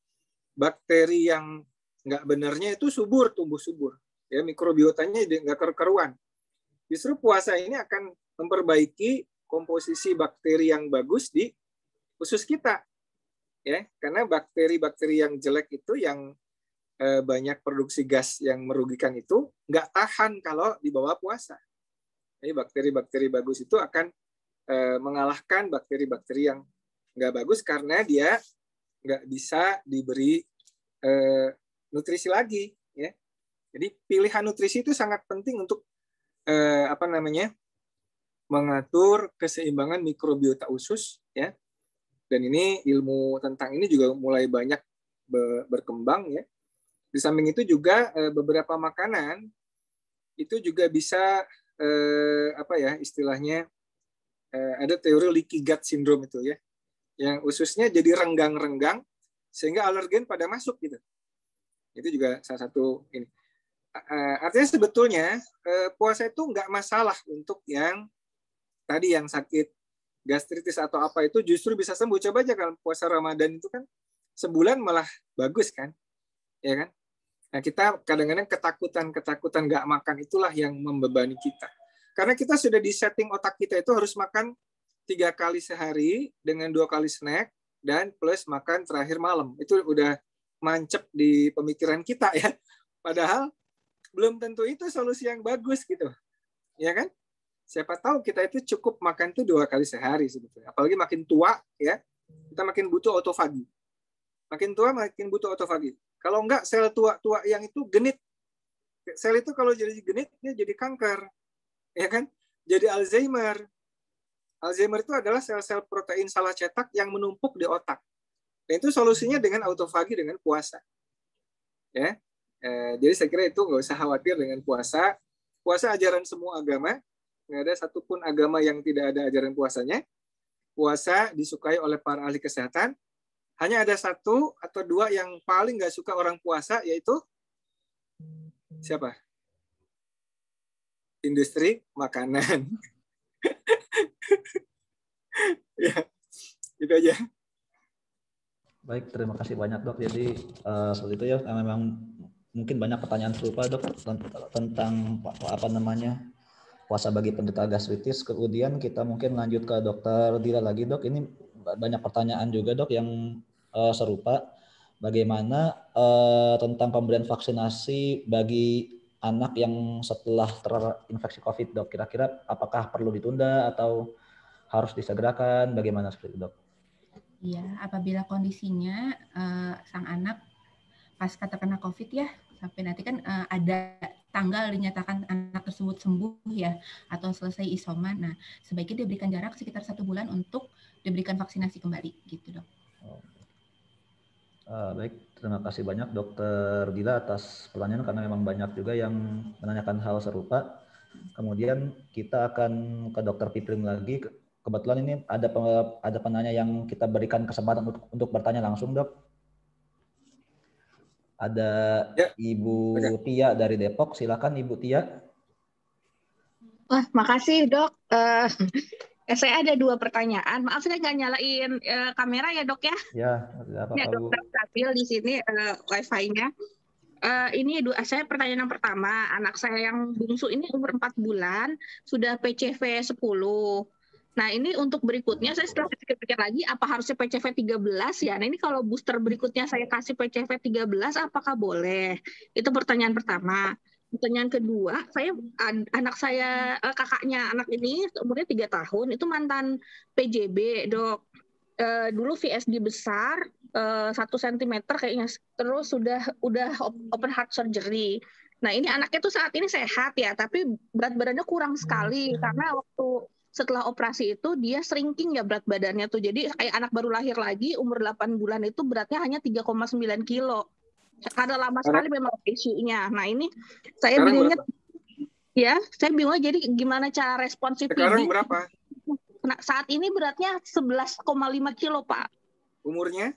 bakteri yang nggak benarnya itu tumbuh subur, ya, mikrobiotanya nggak keruan. Justru puasa ini akan memperbaiki komposisi bakteri yang bagus di usus kita, ya, karena bakteri-bakteri yang jelek itu, yang banyak produksi gas yang merugikan itu, nggak tahan kalau di bawah puasa. Jadi bakteri-bakteri bagus itu akan mengalahkan bakteri-bakteri yang nggak bagus karena dia nggak bisa diberi nutrisi lagi. Ya. Jadi pilihan nutrisi itu sangat penting untuk mengatur keseimbangan mikrobiota usus. Ya. Dan ini ilmu tentang ini juga mulai banyak berkembang ya. Di samping itu juga beberapa makanan itu juga bisa istilahnya ada teori leaky gut syndrome itu ya, yang ususnya jadi renggang-renggang sehingga alergen pada masuk gitu. Itu juga salah satu ini. Artinya sebetulnya puasa itu nggak masalah untuk yang tadi yang sakit gastritis atau apa, itu justru bisa sembuh. Coba aja kalau puasa Ramadan itu kan sebulan malah bagus kan, ya kan? Nah, kita kadang-kadang ketakutan nggak makan itulah yang membebani kita. Karena kita sudah di setting otak kita itu harus makan 3 kali sehari dengan 2 kali snack dan plus makan terakhir malam. Itu udah mancep di pemikiran kita ya. Padahal belum tentu itu solusi yang bagus gitu. Ya kan? Siapa tahu kita itu cukup makan tuh 2 kali sehari sebetulnya. Apalagi makin tua ya, kita makin butuh autofagi. Makin tua makin butuh autofagi. Kalau enggak, sel tua-tua yang itu genit. Sel itu kalau jadi genit, dia jadi kanker. Ya kan? Jadi Alzheimer. Alzheimer itu adalah sel-sel protein salah cetak yang menumpuk di otak. Dan itu solusinya dengan autofagi, dengan puasa. Ya. Jadi saya kira itu nggak usah khawatir dengan puasa. Puasa ajaran semua agama. Nggak ada satupun agama yang tidak ada ajaran puasanya. Puasa disukai oleh para ahli kesehatan. Hanya ada 1 atau 2 yang paling nggak suka orang puasa, yaitu siapa? Industri makanan. Ya, itu aja. Baik, terima kasih banyak dok. Jadi seperti itu ya, memang mungkin banyak pertanyaan serupa dok tentang puasa bagi penderita gastritis. Kemudian kita mungkin lanjut ke dokter Dila lagi dok. Ini banyak pertanyaan juga dok yang serupa. Bagaimana tentang pemberian vaksinasi bagi anak yang setelah terinfeksi COVID dok? Kira-kira apakah perlu ditunda atau harus disegerakan? Bagaimana seperti itu dok? Iya, apabila kondisinya sang anak pasca terkena COVID ya, sampai nanti kan ada tanggal dinyatakan anak tersebut sembuh ya, atau selesai isoman. Nah, sebaiknya diberikan jarak sekitar 1 bulan untuk diberikan vaksinasi kembali, gitu dok. Baik, terima kasih banyak Dokter Dila atas pertanyaan karena memang banyak juga yang menanyakan hal serupa. Kemudian kita akan ke Dokter Piprim lagi. Kebetulan ini ada penanya yang kita berikan kesempatan untuk bertanya langsung dok. Ada ya, Ibu Tia dari Depok. Silakan Ibu Tia. Wah, makasih dok. Saya ada 2 pertanyaan. Maaf saya nggak nyalain kamera ya dok ya. Ya, tidak apa-apa Ya Bu. dokter stabil di sini wifi-nya. Ini saya pertanyaan yang pertama, anak saya yang bungsu ini umur 4 bulan, sudah PCV 10. Nah ini untuk berikutnya saya setelah pikir-pikir lagi, apa harusnya PCV 13 ya? Nah ini kalau booster berikutnya saya kasih PCV 13, apakah boleh? Itu pertanyaan pertama. Pertanyaan kedua, anak saya, kakaknya anak ini umurnya 3 tahun, itu mantan PJB dok. Dulu VSD besar, 1 cm kayaknya, terus udah open heart surgery. Nah ini anaknya tuh saat ini sehat ya, tapi berat badannya kurang sekali karena waktu setelah operasi itu dia shrinking ya berat badannya tuh. Jadi kayak anak baru lahir lagi umur 8 bulan itu beratnya hanya 3,9 kilo. Karena lama sekali memang isunya. Nah ini saya bingungnya ya, saya bingung jadi gimana cara responsif Sekarang feeding. berapa? Nah, saat ini beratnya 11,5 kilo, Pak. Umurnya?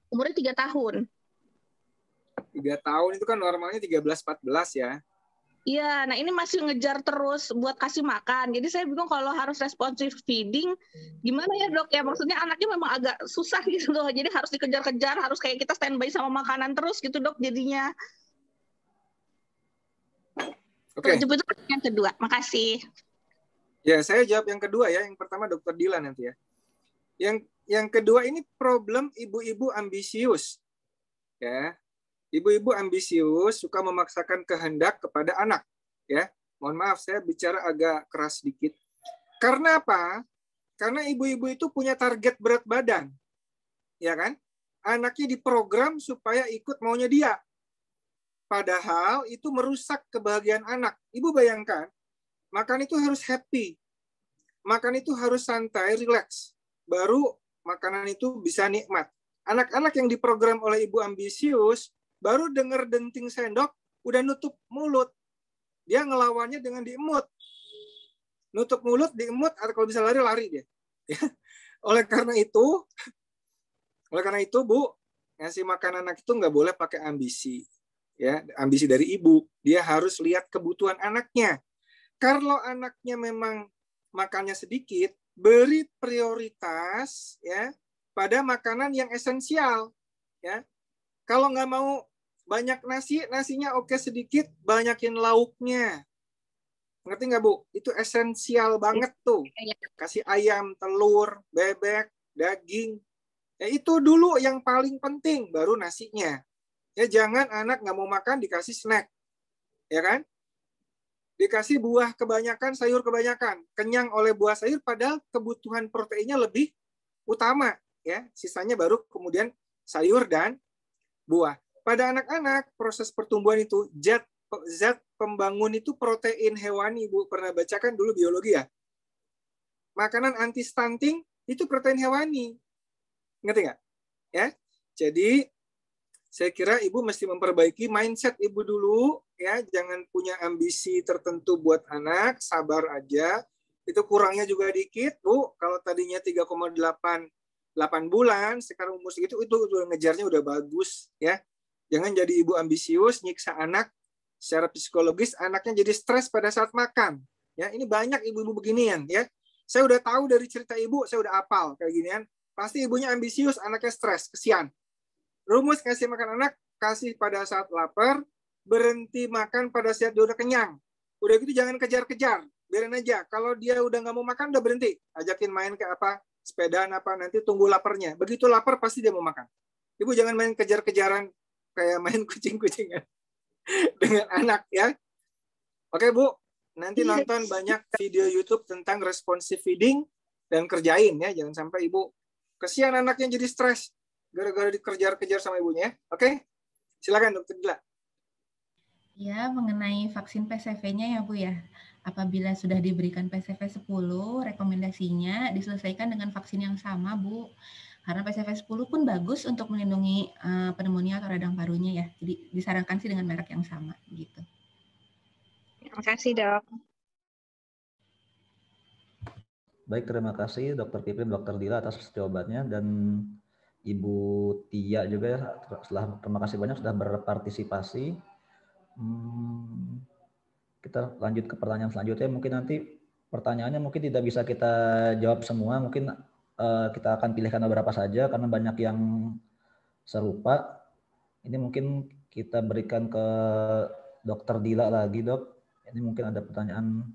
Umurnya 3 tahun. 3 tahun itu kan normalnya 13-14 ya. Iya, nah ini masih ngejar terus buat kasih makan. Jadi saya bingung kalau harus responsif feeding, gimana ya dok ya? Maksudnya anaknya memang agak susah gitu loh. Jadi harus dikejar-kejar, harus kayak kita standby sama makanan terus gitu dok jadinya. Oke. Itu yang kedua, makasih. Ya, saya jawab yang kedua ya. Yang pertama Dokter Dila nanti ya. Yang kedua ini problem ibu-ibu ambisius. Ya. Ibu-ibu ambisius suka memaksakan kehendak kepada anak. Ya, mohon maaf saya bicara agak keras sedikit. Karena apa? Karena ibu-ibu itu punya target berat badan. Ya kan? Anaknya diprogram supaya ikut maunya dia. Padahal itu merusak kebahagiaan anak. Ibu bayangkan, makan itu harus happy. Makan itu harus santai, relax. Baru makanan itu bisa nikmat. Anak-anak yang diprogram oleh ibu ambisius, baru dengar denting sendok, udah nutup mulut. Dia ngelawannya dengan diemut. Nutup mulut, diemut, atau kalau bisa lari dia. Ya. Oleh karena itu, Bu, ngasih makan anak itu nggak boleh pakai ambisi. Ya, ambisi dari ibu. Dia harus lihat kebutuhan anaknya. Kalau anaknya memang makannya sedikit, beri prioritas ya pada makanan yang esensial. Ya, kalau nggak mau banyak nasinya oke sedikit, banyakin lauknya. Ngerti nggak Bu? Itu esensial banget tuh. Kasih ayam, telur, bebek, daging. Ya, itu dulu yang paling penting, baru nasinya. Ya jangan anak nggak mau makan dikasih snack, ya kan? Dikasih buah kebanyakan, sayur kebanyakan, kenyang oleh buah sayur, padahal kebutuhan proteinnya lebih utama, ya. Sisanya baru kemudian sayur dan buah. Pada anak-anak proses pertumbuhan itu zat pembangun itu protein hewani, Bu. Pernah bacakan dulu biologi ya? Makanan anti stunting itu protein hewani. Ngerti nggak? Ya. Jadi saya kira ibu mesti memperbaiki mindset ibu dulu, ya. Jangan punya ambisi tertentu buat anak, sabar aja. Itu kurangnya juga dikit, Bu. Kalau tadinya 3,8 bulan, sekarang umur segitu itu ngejarnya udah bagus, ya. Jangan jadi ibu ambisius, nyiksa anak secara psikologis, anaknya jadi stres pada saat makan. Ya, ini banyak ibu-ibu beginian, ya. Saya udah tahu dari cerita ibu, saya udah hafal kayak ginian. Pasti ibunya ambisius, anaknya stres, kesian. Rumus kasih makan anak, kasih pada saat lapar, berhenti makan pada saat dia udah kenyang. Udah gitu jangan kejar-kejar, biarin aja. Kalau dia udah nggak mau makan, udah berhenti. Ajakin main ke apa, sepedaan apa, nanti tunggu laparnya. Begitu lapar, pasti dia mau makan. Ibu jangan main kejar-kejaran, kayak main kucing-kucingan dengan anak, ya. Oke, Bu. Nanti nonton banyak video YouTube tentang responsive feeding, dan kerjain, ya. Jangan sampai Ibu kesian anaknya jadi stres gara-gara dikejar-kejar sama ibunya. Oke? Silakan Dokter Dila. Ya, mengenai vaksin PCV-nya ya Bu ya. Apabila sudah diberikan PCV 10, rekomendasinya diselesaikan dengan vaksin yang sama Bu. Karena PCV 10 pun bagus untuk melindungi pneumonia atau radang parunya ya. Jadi disarankan sih dengan merek yang sama gitu. Terima kasih, Dok. Baik, terima kasih Dokter Piprim, Dokter Dila atas jawabannya, dan Ibu Tia juga ya, terima kasih banyak sudah berpartisipasi. Kita lanjut ke pertanyaan selanjutnya. Mungkin nanti pertanyaannya mungkin tidak bisa kita jawab semua, mungkin kita akan pilihkan beberapa saja karena banyak yang serupa. Ini mungkin kita berikan ke Dokter Dila lagi, Dok. Ini mungkin ada pertanyaan.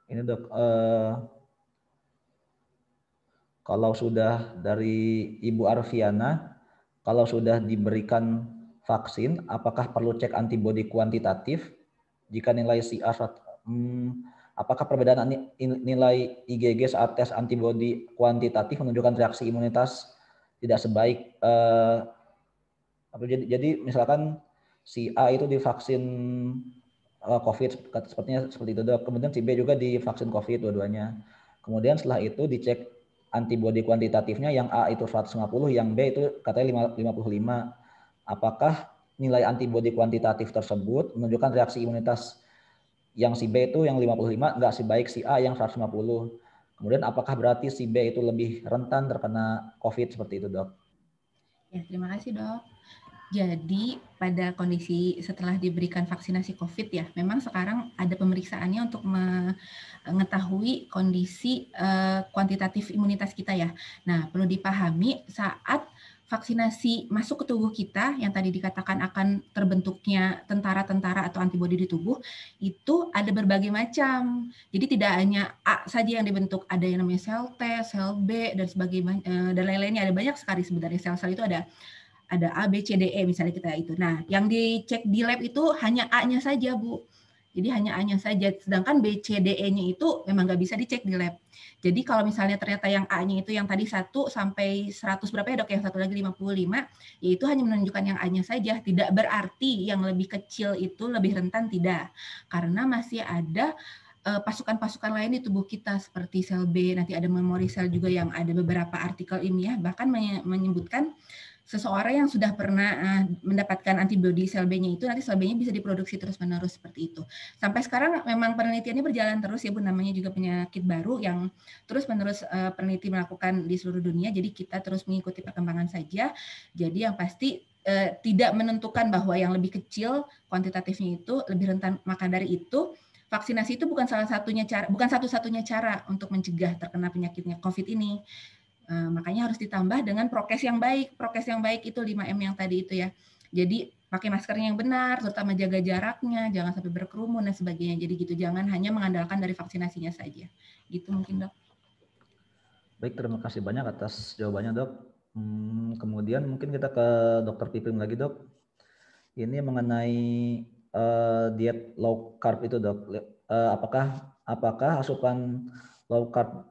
Ini Dok, kalau sudah dari Ibu Arfiana, kalau sudah diberikan vaksin, apakah perlu cek antibodi kuantitatif? Jika nilai CR, apakah perbedaan nilai IgG saat tes antibodi kuantitatif menunjukkan reaksi imunitas tidak sebaik? Jadi misalkan si A itu divaksin COVID, sepertinya seperti itu, Dok. Kemudian si B juga divaksin COVID dua-duanya. Kemudian setelah itu dicek antibodi kuantitatifnya, yang A itu 150, yang B itu katanya 55. Apakah nilai antibodi kuantitatif tersebut menunjukkan reaksi imunitas yang si B itu yang 55 nggak sebaik si A yang 150. Kemudian apakah berarti si B itu lebih rentan terkena COVID seperti itu, Dok? Ya, terima kasih, Dok. Jadi pada kondisi setelah diberikan vaksinasi COVID ya, memang sekarang ada pemeriksaannya untuk mengetahui kondisi kuantitatif imunitas kita ya. Nah, perlu dipahami saat vaksinasi masuk ke tubuh kita yang tadi dikatakan akan terbentuknya tentara-tentara atau antibodi di tubuh, itu ada berbagai macam. Jadi tidak hanya A saja yang dibentuk, ada yang namanya sel T, sel B, dan sebagainya, dan lain-lainnya. Ada banyak sekali sebenarnya sel-sel itu ada A, B, C, D, E misalnya kita itu. Nah, yang dicek di lab itu hanya A-nya saja, Bu. Jadi hanya A-nya saja. Sedangkan B, C, D, E-nya itu memang nggak bisa dicek di lab. Jadi kalau misalnya ternyata yang A-nya itu yang tadi 1 sampai 100 berapa ya, Dok? Yang satu lagi 55, ya itu hanya menunjukkan yang A-nya saja. Tidak berarti yang lebih kecil itu lebih rentan, tidak. Karena masih ada pasukan-pasukan lain di tubuh kita seperti sel B, nanti ada memori sel juga yang ada beberapa artikel ilmiah bahkan menyebutkan seseorang yang sudah pernah mendapatkan antibodi sel B-nya itu nanti sel B-nya bisa diproduksi terus-menerus seperti itu. Sampai sekarang memang penelitiannya berjalan terus ya Bu, namanya juga penyakit baru yang terus-menerus peneliti melakukan di seluruh dunia, jadi kita terus mengikuti perkembangan saja. Jadi yang pasti tidak menentukan bahwa yang lebih kecil kuantitatifnya itu lebih rentan, maka dari itu vaksinasi itu bukan satu-satunya cara untuk mencegah terkena penyakitnya COVID ini. Makanya harus ditambah dengan prokes yang baik. Prokes yang baik itu 5M yang tadi itu ya. Jadi pakai maskernya yang benar, terutama jaga jaraknya, jangan sampai berkerumun dan sebagainya. Jadi gitu, jangan hanya mengandalkan dari vaksinasinya saja. Gitu mungkin, Dok. Baik, terima kasih banyak atas jawabannya, Dok. Kemudian mungkin kita ke Dokter Piprim lagi, Dok. Ini mengenai diet low carb itu, Dok. Apakah asupan low carb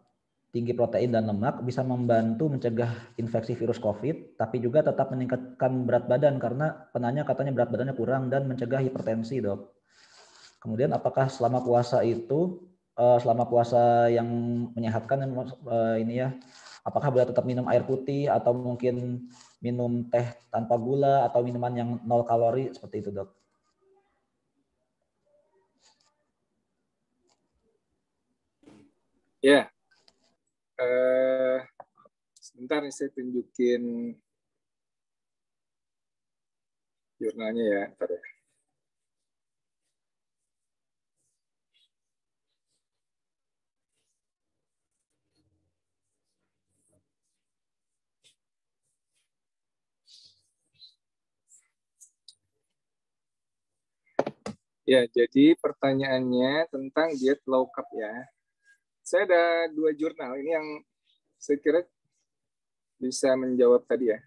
tinggi protein dan lemak bisa membantu mencegah infeksi virus COVID, tapi juga tetap meningkatkan berat badan karena penanya katanya berat badannya kurang dan mencegah hipertensi, Dok. Kemudian apakah selama puasa itu, selama puasa yang menyehatkan ini ya, apakah boleh tetap minum air putih atau mungkin minum teh tanpa gula atau minuman yang 0 kalori seperti itu, Dok? Ya. Sebentar nih saya tunjukin jurnalnya ya. Bentar ya. Ya, jadi pertanyaannya tentang diet low carb ya. Saya ada 2 jurnal ini yang saya kira bisa menjawab tadi ya.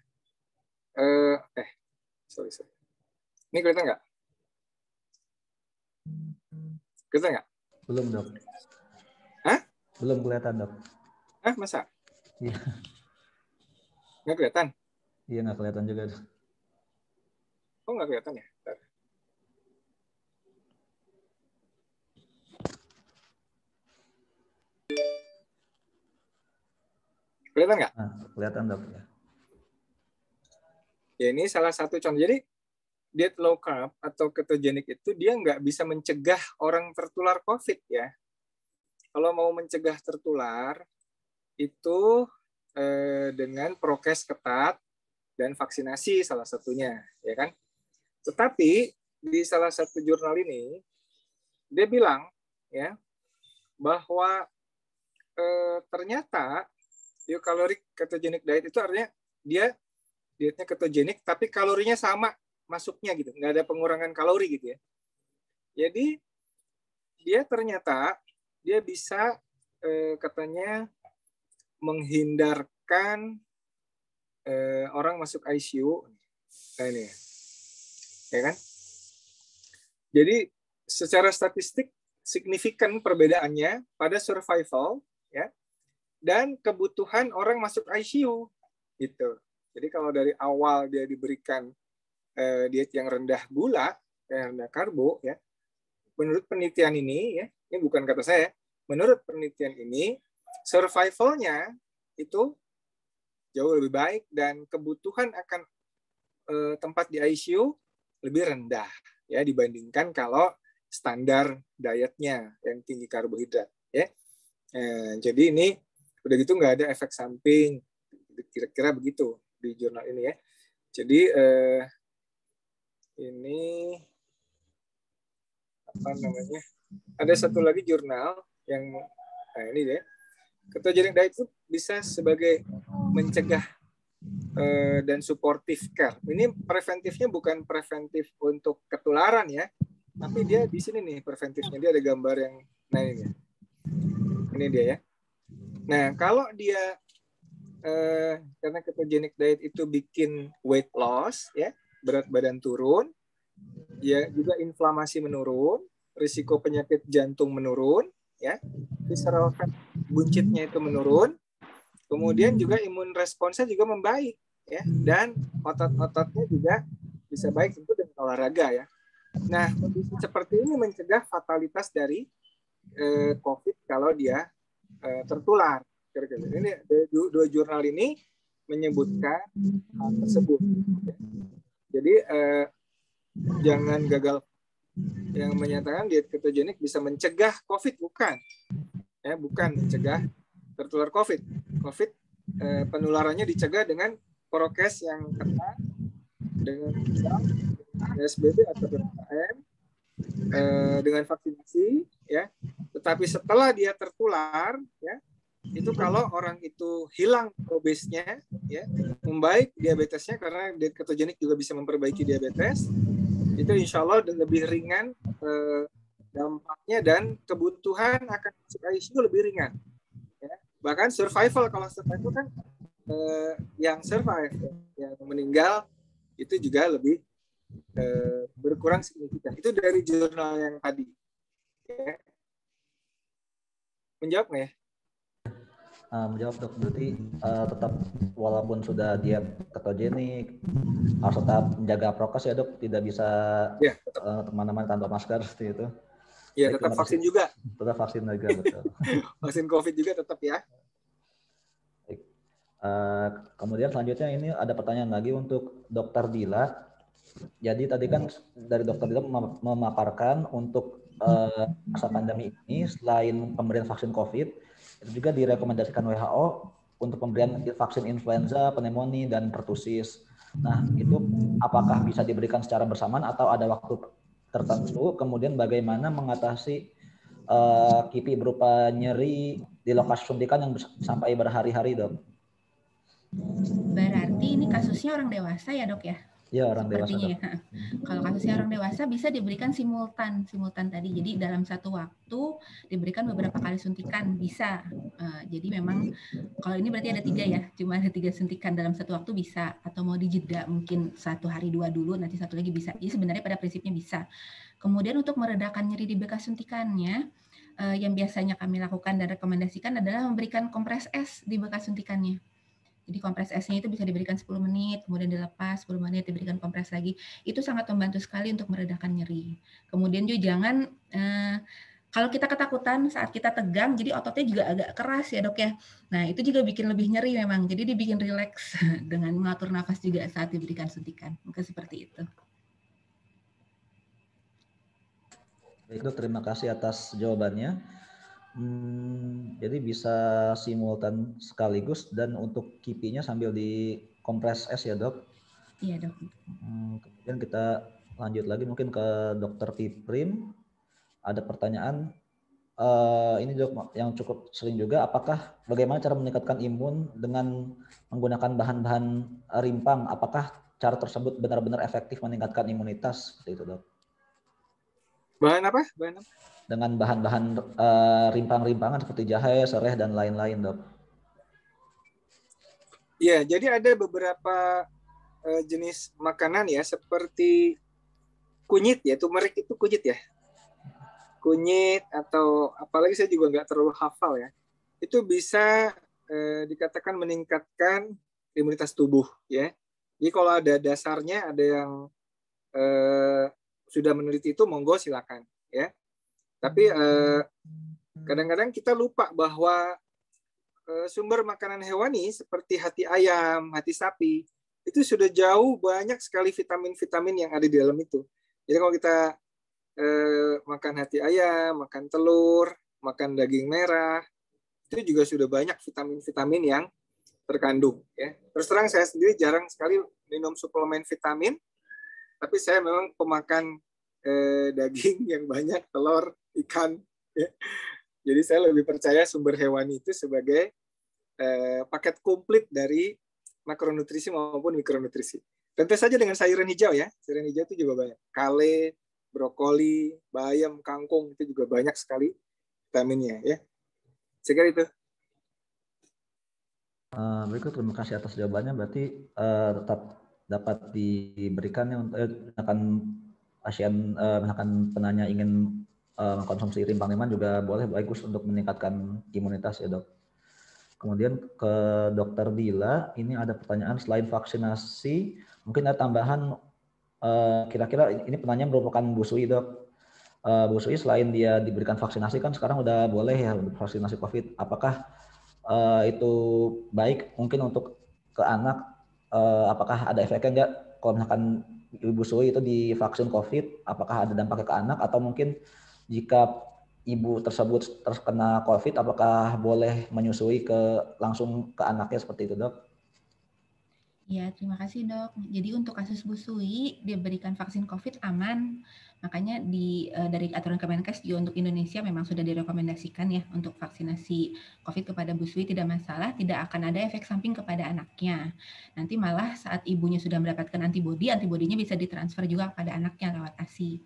Sorry. Ini kelihatan nggak? Kelihatan nggak? Belum, Dok. Hah? Belum kelihatan, Dok. Masa? Iya. Nggak kelihatan? Iya, nggak kelihatan juga, Dok. Oh, nggak kelihatan ya? Bentar. Kelihatan nggak? Nah, kelihatan, Dok. Ya, ini salah satu contoh. Jadi, diet low carb atau ketogenik itu dia nggak bisa mencegah orang tertular COVID ya. Kalau mau mencegah tertular, itu dengan prokes ketat dan vaksinasi salah satunya, ya kan? Tetapi di salah satu jurnal ini dia bilang ya bahwa ternyata eukaloric ketogenic diet itu artinya dia dietnya ketogenik tapi kalorinya sama masuknya gitu, nggak ada pengurangan kalori gitu ya. Jadi dia ternyata dia bisa katanya menghindarkan orang masuk ICU. Nah ini ya kan. Jadi secara statistik signifikan perbedaannya pada survival ya dan kebutuhan orang masuk ICU gitu. Jadi kalau dari awal dia diberikan diet yang rendah gula, yang rendah karbo ya. Menurut penelitian ini ya, ini bukan kata saya, menurut penelitian ini survivalnya itu jauh lebih baik dan kebutuhan akan tempat di ICU lebih rendah ya dibandingkan kalau standar dietnya yang tinggi karbohidrat ya. Jadi ini udah gitu nggak ada efek samping, kira-kira begitu di jurnal ini ya. Jadi ini apa namanya? Ada satu lagi jurnal yang ini deh. Ketogenic diet itu bisa sebagai mencegah dan supportive care. Ini preventifnya bukan preventif untuk ketularan ya, tapi dia di sini nih preventifnya, dia ada gambar yang nah ini dia ya. Nah kalau dia karena ketogenic diet itu bikin weight loss ya, berat badan turun, ya juga inflamasi menurun, risiko penyakit jantung menurun ya, visceral fat buncitnya itu menurun, kemudian juga imun responsnya juga membaik ya, dan otot-ototnya juga bisa baik tentu dengan olahraga ya. Nah, kondisi seperti ini mencegah fatalitas dari COVID kalau dia tertular. Ini dua jurnal ini menyebutkan hal tersebut. Jadi jangan gagal yang menyatakan diet ketogenik bisa mencegah COVID, bukan. Ya, bukan mencegah tertular COVID. COVID penularannya dicegah dengan prokes yang ketat, dengan PSBB atau PPKM, dengan vaksinasi, ya. Tetapi setelah dia tertular, ya, itu kalau orang itu hilang obesnya, ya, membaik diabetesnya karena diet ketogenik juga bisa memperbaiki diabetes, itu insya Allah lebih ringan dampaknya dan kebutuhan akan masuk ICU lebih ringan. Ya. Bahkan survival, kalau survival kan yang survive, yang meninggal itu juga lebih berkurang signifikan. Itu dari jurnal yang tadi. Ya. Menjawab nggak ya? Menjawab dok, berarti tetap walaupun sudah diet ketogenik harus tetap menjaga prokes ya dok, tidak bisa ya, kemana-mana tanpa masker seperti itu. Ya, tetap vaksin juga. Tetap vaksin juga betul. Vaksin COVID juga tetap ya. Kemudian selanjutnya ini ada pertanyaan lagi untuk Dokter Dila. Jadi tadi kan dari Dokter Dila memaparkan untuk masa pandemi ini selain pemberian vaksin COVID, itu juga direkomendasikan WHO untuk pemberian vaksin influenza, pneumonia, dan pertusis. Nah, itu apakah bisa diberikan secara bersamaan atau ada waktu tertentu? Kemudian bagaimana mengatasi KIPI berupa nyeri di lokasi suntikan yang sampai berhari-hari, dok? Berarti ini kasusnya orang dewasa ya dok ya? Ya, orang sepertinya dewasa. Ya. Kalau kasusnya orang dewasa bisa diberikan simultan tadi. Jadi dalam satu waktu diberikan beberapa kali suntikan bisa. Jadi memang kalau ini berarti ada 3 ya, cuma ada 3 suntikan dalam satu waktu bisa. Atau mau dijeda mungkin 1 hari 2 dulu, nanti 1 lagi bisa. Jadi sebenarnya pada prinsipnya bisa. Kemudian untuk meredakan nyeri di bekas suntikannya, yang biasanya kami lakukan dan rekomendasikan adalah memberikan kompres es di bekas suntikannya. Jadi kompres esnya itu bisa diberikan 10 menit, kemudian dilepas 10 menit, diberikan kompres lagi. Itu sangat membantu sekali untuk meredakan nyeri. Kemudian juga jangan, kalau kita ketakutan saat kita tegang, jadi ototnya juga agak keras ya dok ya. Nah itu juga bikin lebih nyeri memang, jadi dibikin rileks dengan mengatur nafas juga saat diberikan suntikan. Mungkin seperti itu. Baik dok, terima kasih atas jawabannya. Jadi bisa simultan sekaligus dan untuk KIPI-nya sambil dikompres es ya dok? Iya dok. Kemudian kita lanjut lagi mungkin ke Dr. Piprim. Ada pertanyaan ini dok yang cukup sering juga, apakah bagaimana cara meningkatkan imun dengan menggunakan bahan-bahan rimpang? Apakah cara tersebut benar-benar efektif meningkatkan imunitas? Seperti itu dok. Bahan apa? Bahan apa? Dengan bahan-bahan rimpang-rimpangan seperti jahe, sereh, dan lain-lain dok. Ya, jadi ada beberapa jenis makanan ya, seperti kunyit ya, turmeric itu kunyit ya. Kunyit atau apalagi saya juga nggak terlalu hafal ya. Itu bisa dikatakan meningkatkan imunitas tubuh ya. Jadi kalau ada dasarnya, ada yang sudah meneliti itu, monggo silakan ya. Tapi kadang-kadang kita lupa bahwa sumber makanan hewani seperti hati ayam, hati sapi, itu sudah jauh banyak sekali vitamin-vitamin yang ada di dalam itu. Jadi kalau kita makan hati ayam, makan telur, makan daging merah, itu juga sudah banyak vitamin-vitamin yang terkandung. Ya. Terus terang saya sendiri jarang sekali minum suplemen vitamin, tapi saya memang pemakan daging yang banyak, telur, ikan. Ya. Jadi saya lebih percaya sumber hewani itu sebagai paket komplit dari makronutrisi maupun mikronutrisi. Tentu saja dengan sayuran hijau ya. Sayuran hijau itu juga banyak. Kale, brokoli, bayam, kangkung, itu juga banyak sekali vitaminnya ya. Saya kira itu. Berikut terima kasih atas jawabannya. Berarti tetap dapat diberikan untuk misalkan penanya ingin mengkonsumsi rimpang-rimpang juga boleh, bagus untuk meningkatkan imunitas ya dok. Kemudian ke Dokter Dila, ini ada pertanyaan selain vaksinasi, mungkin ada tambahan. Kira-kira ini penanya merupakan Bu Sui dok. Bu Sui selain dia diberikan vaksinasi kan sekarang udah boleh ya untuk vaksinasi COVID. Apakah itu baik mungkin untuk ke anak? Apakah ada efeknya enggak kalau misalkan Ibu Sui itu divaksin COVID? Apakah ada dampaknya ke anak? Atau mungkin jika ibu tersebut terkena COVID, apakah boleh menyusui langsung ke anaknya seperti itu dok? Ya, terima kasih dok. Jadi untuk kasus busui, diberikan vaksin COVID aman. Makanya dari aturan Kemenkes juga untuk Indonesia memang sudah direkomendasikan ya untuk vaksinasi COVID kepada busui tidak masalah, tidak akan ada efek samping kepada anaknya. Nanti malah saat ibunya sudah mendapatkan antibodinya bisa ditransfer juga kepada anaknya lewat ASI.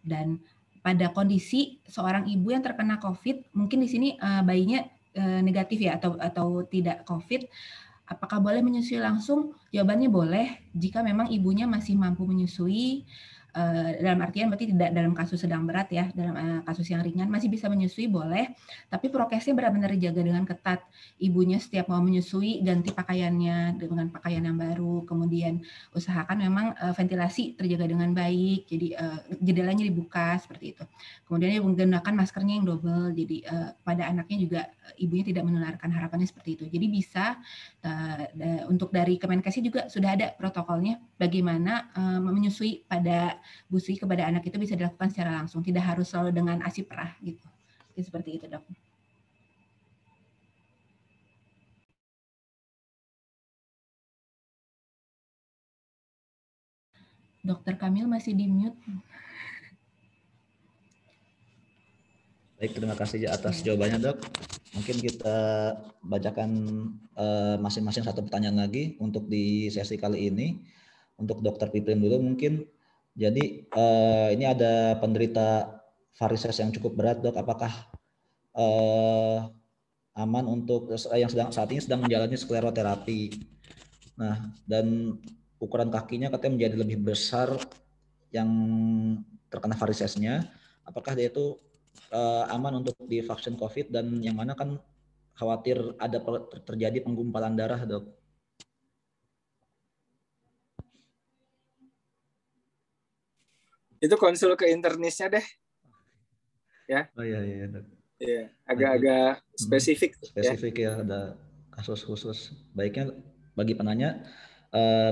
Dan pada kondisi seorang ibu yang terkena COVID, mungkin di sini bayinya negatif ya atau tidak COVID. Apakah boleh menyusui langsung? Jawabannya boleh jika memang ibunya masih mampu menyusui, dalam artian berarti tidak dalam kasus sedang berat ya, dalam kasus yang ringan masih bisa menyusui boleh, tapi prokesnya benar-benar dijaga dengan ketat. Ibunya setiap mau menyusui ganti pakaiannya dengan pakaian yang baru, kemudian usahakan memang ventilasi terjaga dengan baik, jadi jendelanya dibuka seperti itu. Kemudian menggunakan maskernya yang double, jadi pada anaknya juga ibunya tidak menularkan, harapannya seperti itu. Jadi bisa untuk dari Kemenkes juga sudah ada protokolnya bagaimana menyusui pada busui kepada anak itu bisa dilakukan secara langsung, tidak harus selalu dengan ASI perah gitu. Jadi seperti itu dok. Dokter Kamil masih di mute. Baik, terima kasih atas jawabannya dok. Mungkin kita bacakan masing-masing satu pertanyaan lagi untuk di sesi kali ini. Untuk Dokter Piprim dulu mungkin. Jadi ini ada penderita varises yang cukup berat dok. Apakah aman untuk yang saat ini sedang menjalani skleroterapi? Nah, dan ukuran kakinya katanya menjadi lebih besar yang terkena varisesnya. Apakah dia itu aman untuk divaksin COVID, dan yang mana kan khawatir ada terjadi penggumpalan darah dok? Itu konsul ke internisnya deh. Ya. Oh iya dok. Iya, agak-agak spesifik. Spesifik ya, ada kasus khusus. Baiknya bagi penanya,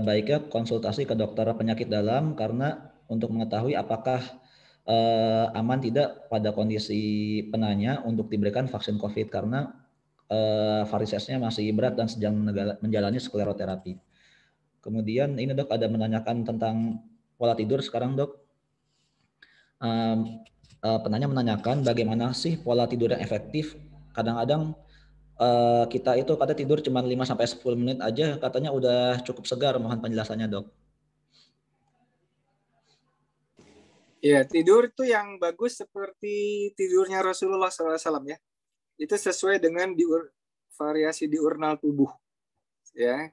baiknya konsultasi ke dokter penyakit dalam karena untuk mengetahui apakah aman tidak pada kondisi penanya untuk diberikan vaksin COVID karena varisesnya masih berat dan sedang menjalani skleroterapi. Kemudian ini dok ada menanyakan tentang pola tidur sekarang dok. Penanya menanyakan bagaimana sih pola tidur yang efektif. Kadang-kadang kita itu kadang tidur cuma 5-10 menit aja katanya udah cukup segar. Mohon penjelasannya dok. Ya, tidur itu yang bagus seperti tidurnya Rasulullah SAW ya. Itu sesuai dengan variasi diurnal tubuh. Ya.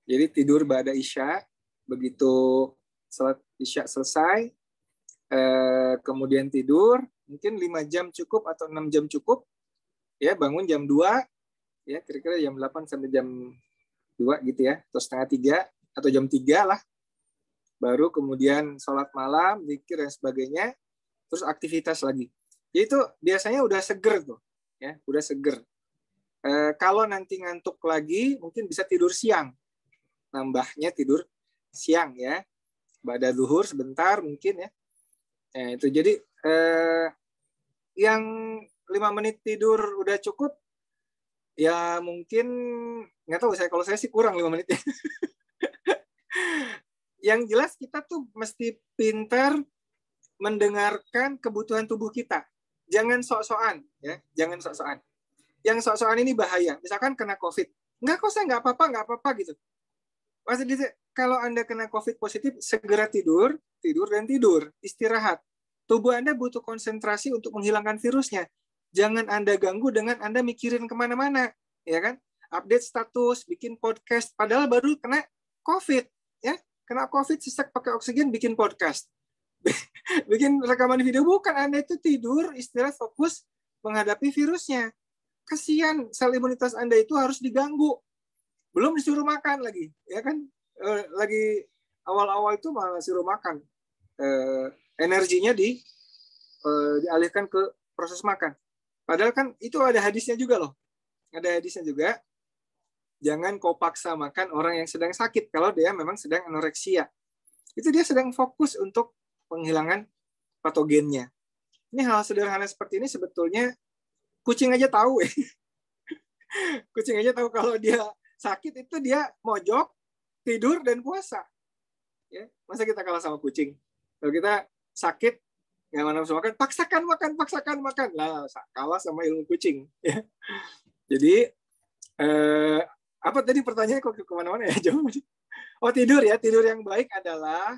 Jadi tidur ba'da isya, begitu salat isya selesai, kemudian tidur, mungkin 5 jam cukup atau 6 jam cukup, ya bangun jam 2, ya kira-kira jam 8 sampai jam 2 gitu ya, atau setengah 3, atau jam 3 lah. Baru kemudian sholat malam, zikir dan sebagainya, terus aktivitas lagi. Jadi itu biasanya udah seger tuh, ya, udah seger. Kalau nanti ngantuk lagi, mungkin bisa tidur siang, nambahnya tidur siang ya, ba'da zuhur sebentar mungkin ya. Nah, itu jadi yang 5 menit tidur udah cukup, ya mungkin nggak tahu kalau saya sih kurang 5 menit ya. Yang jelas kita tuh mesti pintar mendengarkan kebutuhan tubuh kita. Jangan sok-sokan, ya. Jangan sok-sokan. Yang sok-sokan ini bahaya. Misalkan kena COVID. Enggak kok saya nggak apa-apa gitu. Maksudnya kalau Anda kena COVID positif, segera tidur, istirahat. Tubuh Anda butuh konsentrasi untuk menghilangkan virusnya. Jangan Anda ganggu dengan Anda mikirin kemana-mana, ya kan? Update status, bikin podcast, padahal baru kena COVID, ya. Kena COVID, sesak pakai oksigen, bikin podcast. Bikin rekaman video. Bukan, Anda itu tidur, istirahat, fokus menghadapi virusnya. Kasihan, sel imunitas Anda itu harus diganggu. Belum disuruh makan lagi. Ya kan? Lagi awal-awal itu malah disuruh makan. Energinya dialihkan ke proses makan. Padahal kan itu ada hadisnya juga loh. Ada hadisnya juga. Jangan kau paksa makan orang yang sedang sakit kalau dia memang sedang anoreksia. Itu dia sedang fokus untuk penghilangan patogennya. Ini hal sederhana seperti ini sebetulnya kucing aja tahu. Kucing aja tahu kalau dia sakit itu dia mojok, tidur, dan puasa. Ya, masa kita kalah sama kucing? Kalau kita sakit, nggak mau nafsu makan, paksakan makan. Lah, kalah sama ilmu kucing. Ya. Jadi, apa tadi pertanyaannya kok kemana-mana ya? Oh, tidur ya. Tidur yang baik adalah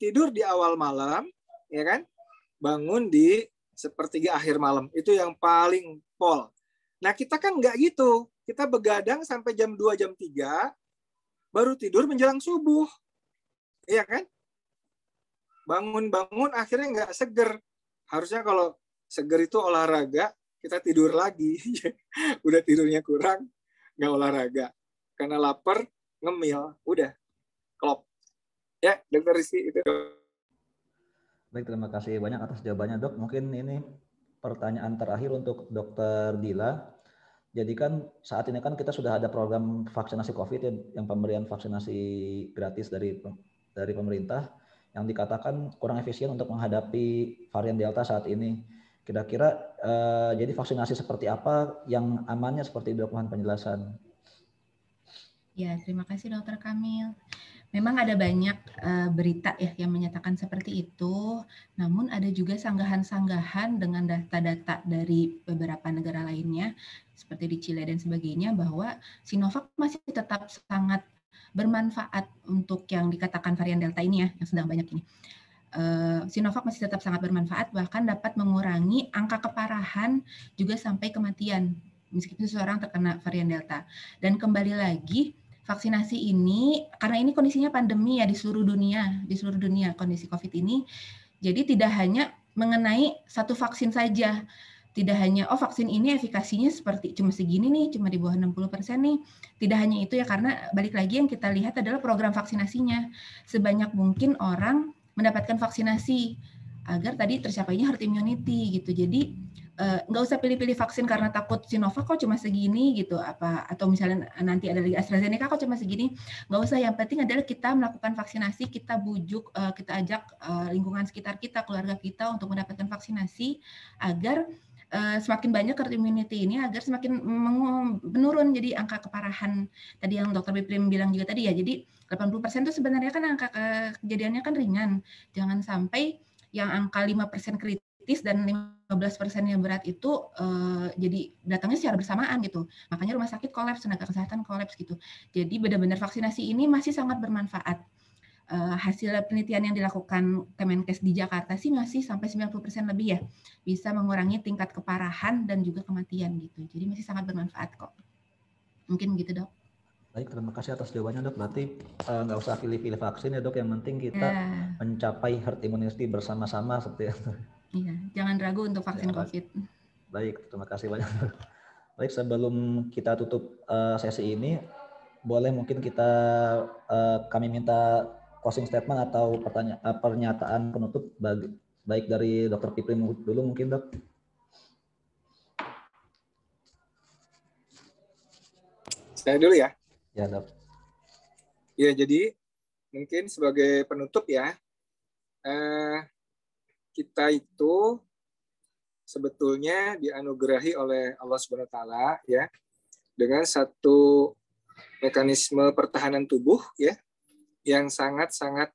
tidur di awal malam, ya kan? Bangun di sepertiga akhir malam. Itu yang paling pol. Nah, kita kan nggak gitu. Kita begadang sampai jam 2, jam 3, baru tidur menjelang subuh. Iya kan? Bangun-bangun akhirnya nggak seger. Harusnya kalau seger itu olahraga, kita tidur lagi. Udah tidurnya kurang, nggak olahraga. Karena lapar, ngemil. Udah, klop. Ya, Dr. Rizky itu. Baik, terima kasih banyak atas jawabannya dok. Mungkin ini pertanyaan terakhir untuk Dr. Dila. Jadi kan saat ini kan kita sudah ada program vaksinasi COVID ya, yang pemberian vaksinasi gratis dari pemerintah yang dikatakan kurang efisien untuk menghadapi varian Delta saat ini. Kira-kira jadi vaksinasi seperti apa yang amannya seperti dok, mohon penjelasan. Ya, terima kasih Dr. Kamil. Memang ada banyak berita ya yang menyatakan seperti itu, namun ada juga sanggahan-sanggahan dengan data-data dari beberapa negara lainnya, seperti di Chile dan sebagainya, bahwa Sinovac masih tetap sangat bermanfaat untuk yang dikatakan varian Delta ini ya, yang sedang banyak ini. Sinovac masih tetap sangat bermanfaat, bahkan dapat mengurangi angka keparahan juga sampai kematian meskipun seseorang terkena varian Delta. Dan kembali lagi, vaksinasi ini, karena ini kondisinya pandemi ya di seluruh dunia kondisi COVID ini, jadi tidak hanya mengenai satu vaksin saja, tidak hanya vaksin ini efikasinya seperti cuma segini nih, cuma di bawah 60% nih, tidak hanya itu ya, karena balik lagi yang kita lihat adalah program vaksinasinya, sebanyak mungkin orang mendapatkan vaksinasi agar tadi tercapainya herd immunity gitu. Jadi nggak usah pilih-pilih vaksin karena takut Sinovac kok cuma segini gitu, atau misalnya nanti ada lagi AstraZeneca kok cuma segini. Nggak usah, yang penting adalah kita melakukan vaksinasi, kita bujuk, kita ajak lingkungan sekitar kita, keluarga kita untuk mendapatkan vaksinasi agar semakin banyak herd immunity ini, agar semakin menurun jadi angka keparahan tadi yang Dr. Biprim bilang juga tadi ya. Jadi 80% itu sebenarnya kan angka kejadiannya kan ringan. Jangan sampai yang angka 5% kritis dan 15%-nya berat itu jadi datangnya secara bersamaan gitu. Makanya rumah sakit kolaps, tenaga kesehatan kolaps gitu. Jadi benar-benar vaksinasi ini masih sangat bermanfaat. Hasil penelitian yang dilakukan Kemenkes di Jakarta sih masih sampai 90% lebih ya, bisa mengurangi tingkat keparahan dan juga kematian gitu. Jadi masih sangat bermanfaat kok. Mungkin gitu, Dok. Baik, terima kasih atas jawabannya, Dok. Berarti nggak usah pilih-pilih vaksin ya, Dok. Yang penting kita mencapai herd immunity bersama-sama seperti itu. Iya, jangan ragu untuk vaksin COVID. Baik, terima kasih banyak. Baik, sebelum kita tutup sesi ini, boleh mungkin kami minta closing statement atau pernyataan penutup baik dari Dr. Piprim dulu mungkin, Dok. Saya dulu ya. Ya, Dok. Ya, jadi mungkin sebagai penutup ya, kita itu sebetulnya dianugerahi oleh Allah Subhanahu wa taala ya dengan satu mekanisme pertahanan tubuh ya yang sangat-sangat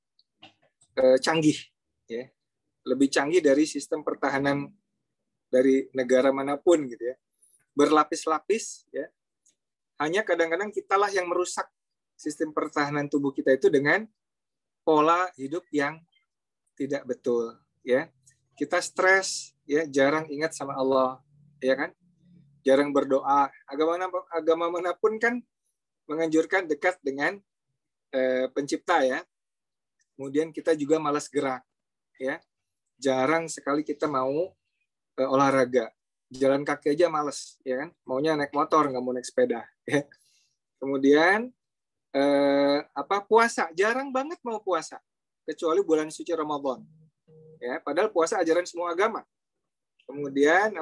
canggih ya. Lebih canggih dari sistem pertahanan dari negara manapun gitu ya. Berlapis-lapis ya. Hanya kadang-kadang kitalah yang merusak sistem pertahanan tubuh kita itu dengan pola hidup yang tidak betul ya. Kita stres ya, jarang ingat sama Allah ya kan, jarang berdoa. Agama manapun kan menganjurkan dekat dengan pencipta ya. Kemudian kita juga malas gerak ya, jarang sekali kita mau olahraga, jalan kaki aja malas ya kan, maunya naik motor, nggak mau naik sepeda ya. Kemudian puasa, jarang banget mau puasa kecuali bulan suci Ramadan. Ya, padahal puasa ajaran semua agama. Kemudian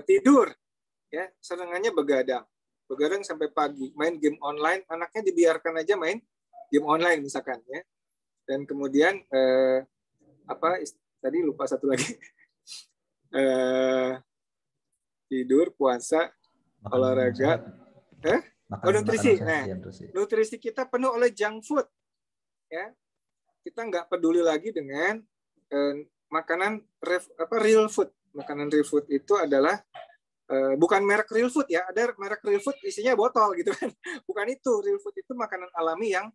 tidur, ya senangannya begadang sampai pagi, main game online, anaknya dibiarkan aja main game online misalkan ya. Dan kemudian tadi lupa satu lagi, tidur, puasa, olahraga, nutrisi. Nutrisi kita penuh oleh junk food, ya. Kita nggak peduli lagi dengan makanan real food. Makanan real food itu adalah bukan merek real food ya. Ada merek real food isinya botol gitu kan. Bukan itu. Real food itu makanan alami yang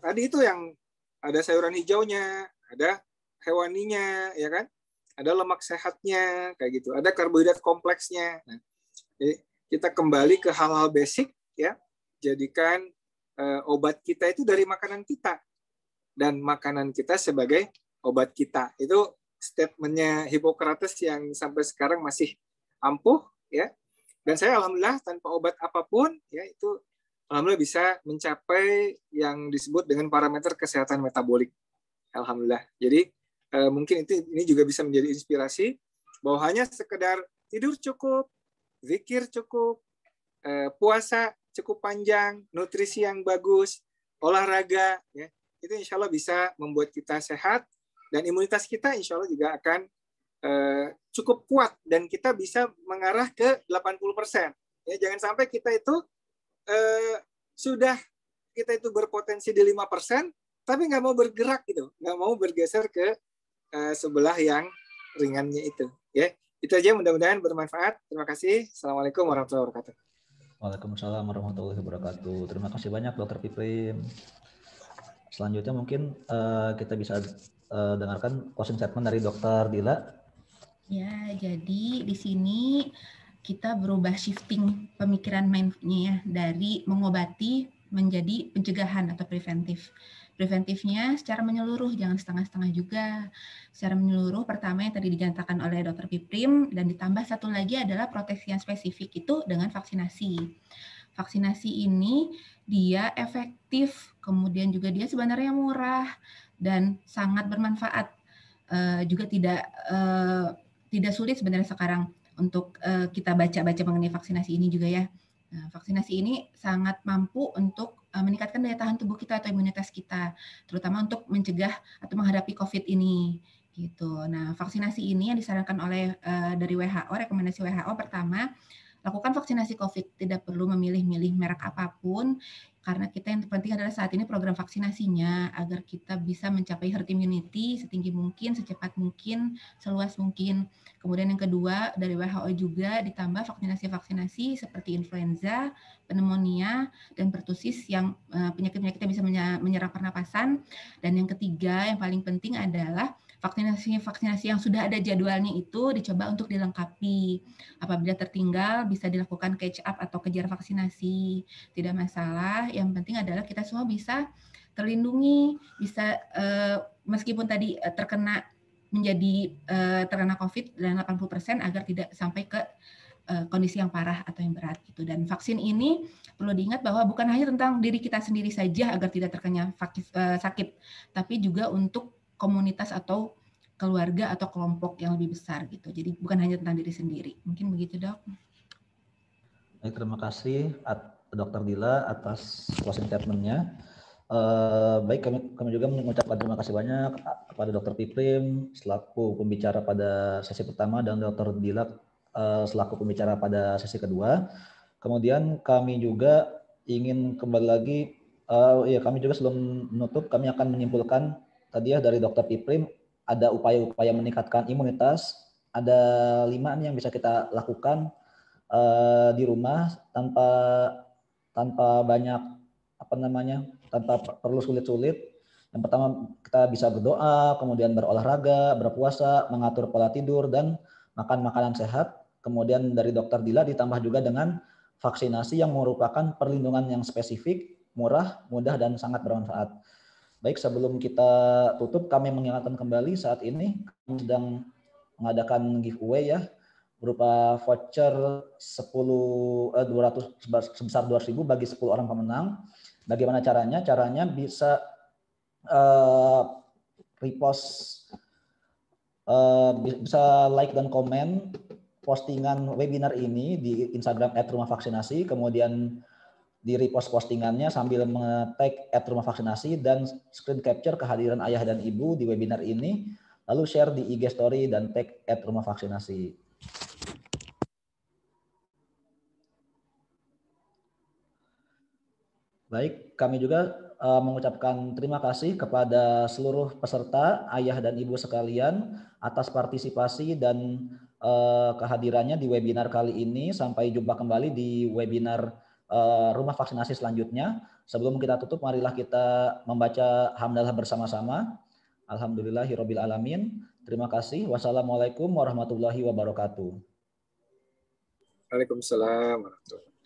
tadi itu yang ada sayuran hijaunya, ada hewaninya, ya kan? Ada lemak sehatnya kayak gitu. Ada karbohidrat kompleksnya. Nah, jadi kita kembali ke hal-hal basic ya. Jadikan obat kita itu dari makanan kita. Dan makanan kita sebagai obat kita. Itu statementnya Hippocrates yang sampai sekarang masih ampuh ya. Dan saya alhamdulillah tanpa obat apapun ya itu alhamdulillah bisa mencapai yang disebut dengan parameter kesehatan metabolik. Alhamdulillah. Jadi mungkin ini juga bisa menjadi inspirasi bahwa hanya sekedar tidur cukup, zikir cukup, puasa cukup panjang, nutrisi yang bagus, olahraga ya. Itu insya Allah bisa membuat kita sehat dan imunitas kita insya Allah juga akan cukup kuat dan kita bisa mengarah ke 80%. Ya, jangan sampai kita itu kita itu berpotensi di 5%, tapi nggak mau bergerak gitu, nggak mau bergeser ke sebelah yang ringannya itu. Ya, itu aja mudah-mudahan bermanfaat. Terima kasih. Assalamualaikum warahmatullahi wabarakatuh. Waalaikumsalam warahmatullahi wabarakatuh. Terima kasih banyak Dr. Piprim. Selanjutnya mungkin kita bisa dengarkan closing statement dari Dr. Dila. Ya, jadi di sini kita berubah shifting pemikiran mindnya ya, dari mengobati menjadi pencegahan atau preventif. Preventifnya secara menyeluruh, jangan setengah-setengah juga. Secara menyeluruh, pertama yang tadi dinyatakan oleh Dr. Piprim, dan ditambah satu lagi adalah proteksi yang spesifik itu dengan vaksinasi. Vaksinasi ini dia efektif, kemudian juga dia sebenarnya murah dan sangat bermanfaat. Juga tidak tidak sulit sebenarnya sekarang untuk kita baca-baca mengenai vaksinasi ini juga ya. Nah, vaksinasi ini sangat mampu untuk meningkatkan daya tahan tubuh kita atau imunitas kita, terutama untuk mencegah atau menghadapi COVID ini. Gitu. Nah, vaksinasi ini yang disarankan oleh dari WHO, rekomendasi WHO pertama, lakukan vaksinasi COVID, tidak perlu memilih-milih merek apapun, karena kita yang terpenting adalah saat ini program vaksinasinya, agar kita bisa mencapai herd immunity setinggi mungkin, secepat mungkin, seluas mungkin. Kemudian yang kedua, dari WHO juga ditambah vaksinasi-vaksinasi seperti influenza, pneumonia, dan pertusis yang penyakit-penyakit yang bisa menyerang pernapasan. Dan yang ketiga, yang paling penting adalah vaksinasi yang sudah ada jadwalnya itu dicoba untuk dilengkapi. Apabila tertinggal, bisa dilakukan catch up atau kejar vaksinasi. Tidak masalah, yang penting adalah kita semua bisa terlindungi, bisa meskipun tadi terkena COVID dan 80% agar tidak sampai ke kondisi yang parah atau yang berat gitu. Dan vaksin ini perlu diingat bahwa bukan hanya tentang diri kita sendiri saja agar tidak terkena sakit, tapi juga untuk komunitas atau keluarga atau kelompok yang lebih besar gitu. Jadi bukan hanya tentang diri sendiri. Mungkin begitu, Dok. Baik, terima kasih Dr. Dila atas closing statement-nya. Baik, kami juga mengucapkan terima kasih banyak kepada Dr. Piprim selaku pembicara pada sesi pertama dan Dr. Dila selaku pembicara pada sesi kedua. Kemudian kami juga ingin kembali lagi, kami juga sebelum menutup, kami akan menyimpulkan tadi ya dari Dr. Piprim, ada upaya-upaya meningkatkan imunitas, ada 5 nih yang bisa kita lakukan di rumah tanpa banyak tanpa perlu sulit-sulit. Yang pertama, kita bisa berdoa, kemudian berolahraga, berpuasa, mengatur pola tidur, dan makan makanan sehat. Kemudian dari Dr. Dila ditambah juga dengan vaksinasi yang merupakan perlindungan yang spesifik, murah, mudah, dan sangat bermanfaat. Baik, sebelum kita tutup, kami mengingatkan kembali saat ini kami sedang mengadakan giveaway ya, berupa voucher 200 sebesar 200.000 bagi 10 orang pemenang. Bagaimana caranya? Caranya bisa repost, bisa like dan komen postingan webinar ini di Instagram @rumahvaksinasi, kemudian di repost postingannya sambil nge-tag @rumahvaksinasi dan screen capture kehadiran ayah dan ibu di webinar ini, lalu share di IG story dan tag @rumahvaksinasi. Baik, kami juga mengucapkan terima kasih kepada seluruh peserta, ayah dan ibu sekalian atas partisipasi dan kehadirannya di webinar kali ini. Sampai jumpa kembali di webinar rumah vaksinasi selanjutnya. Sebelum kita tutup, marilah kita membaca hamdalah bersama-sama. Alhamdulillahirabbil alamin. Terima kasih. Wassalamualaikum warahmatullahi wabarakatuh. Waalaikumsalam warahmatullahi wabarakatuh.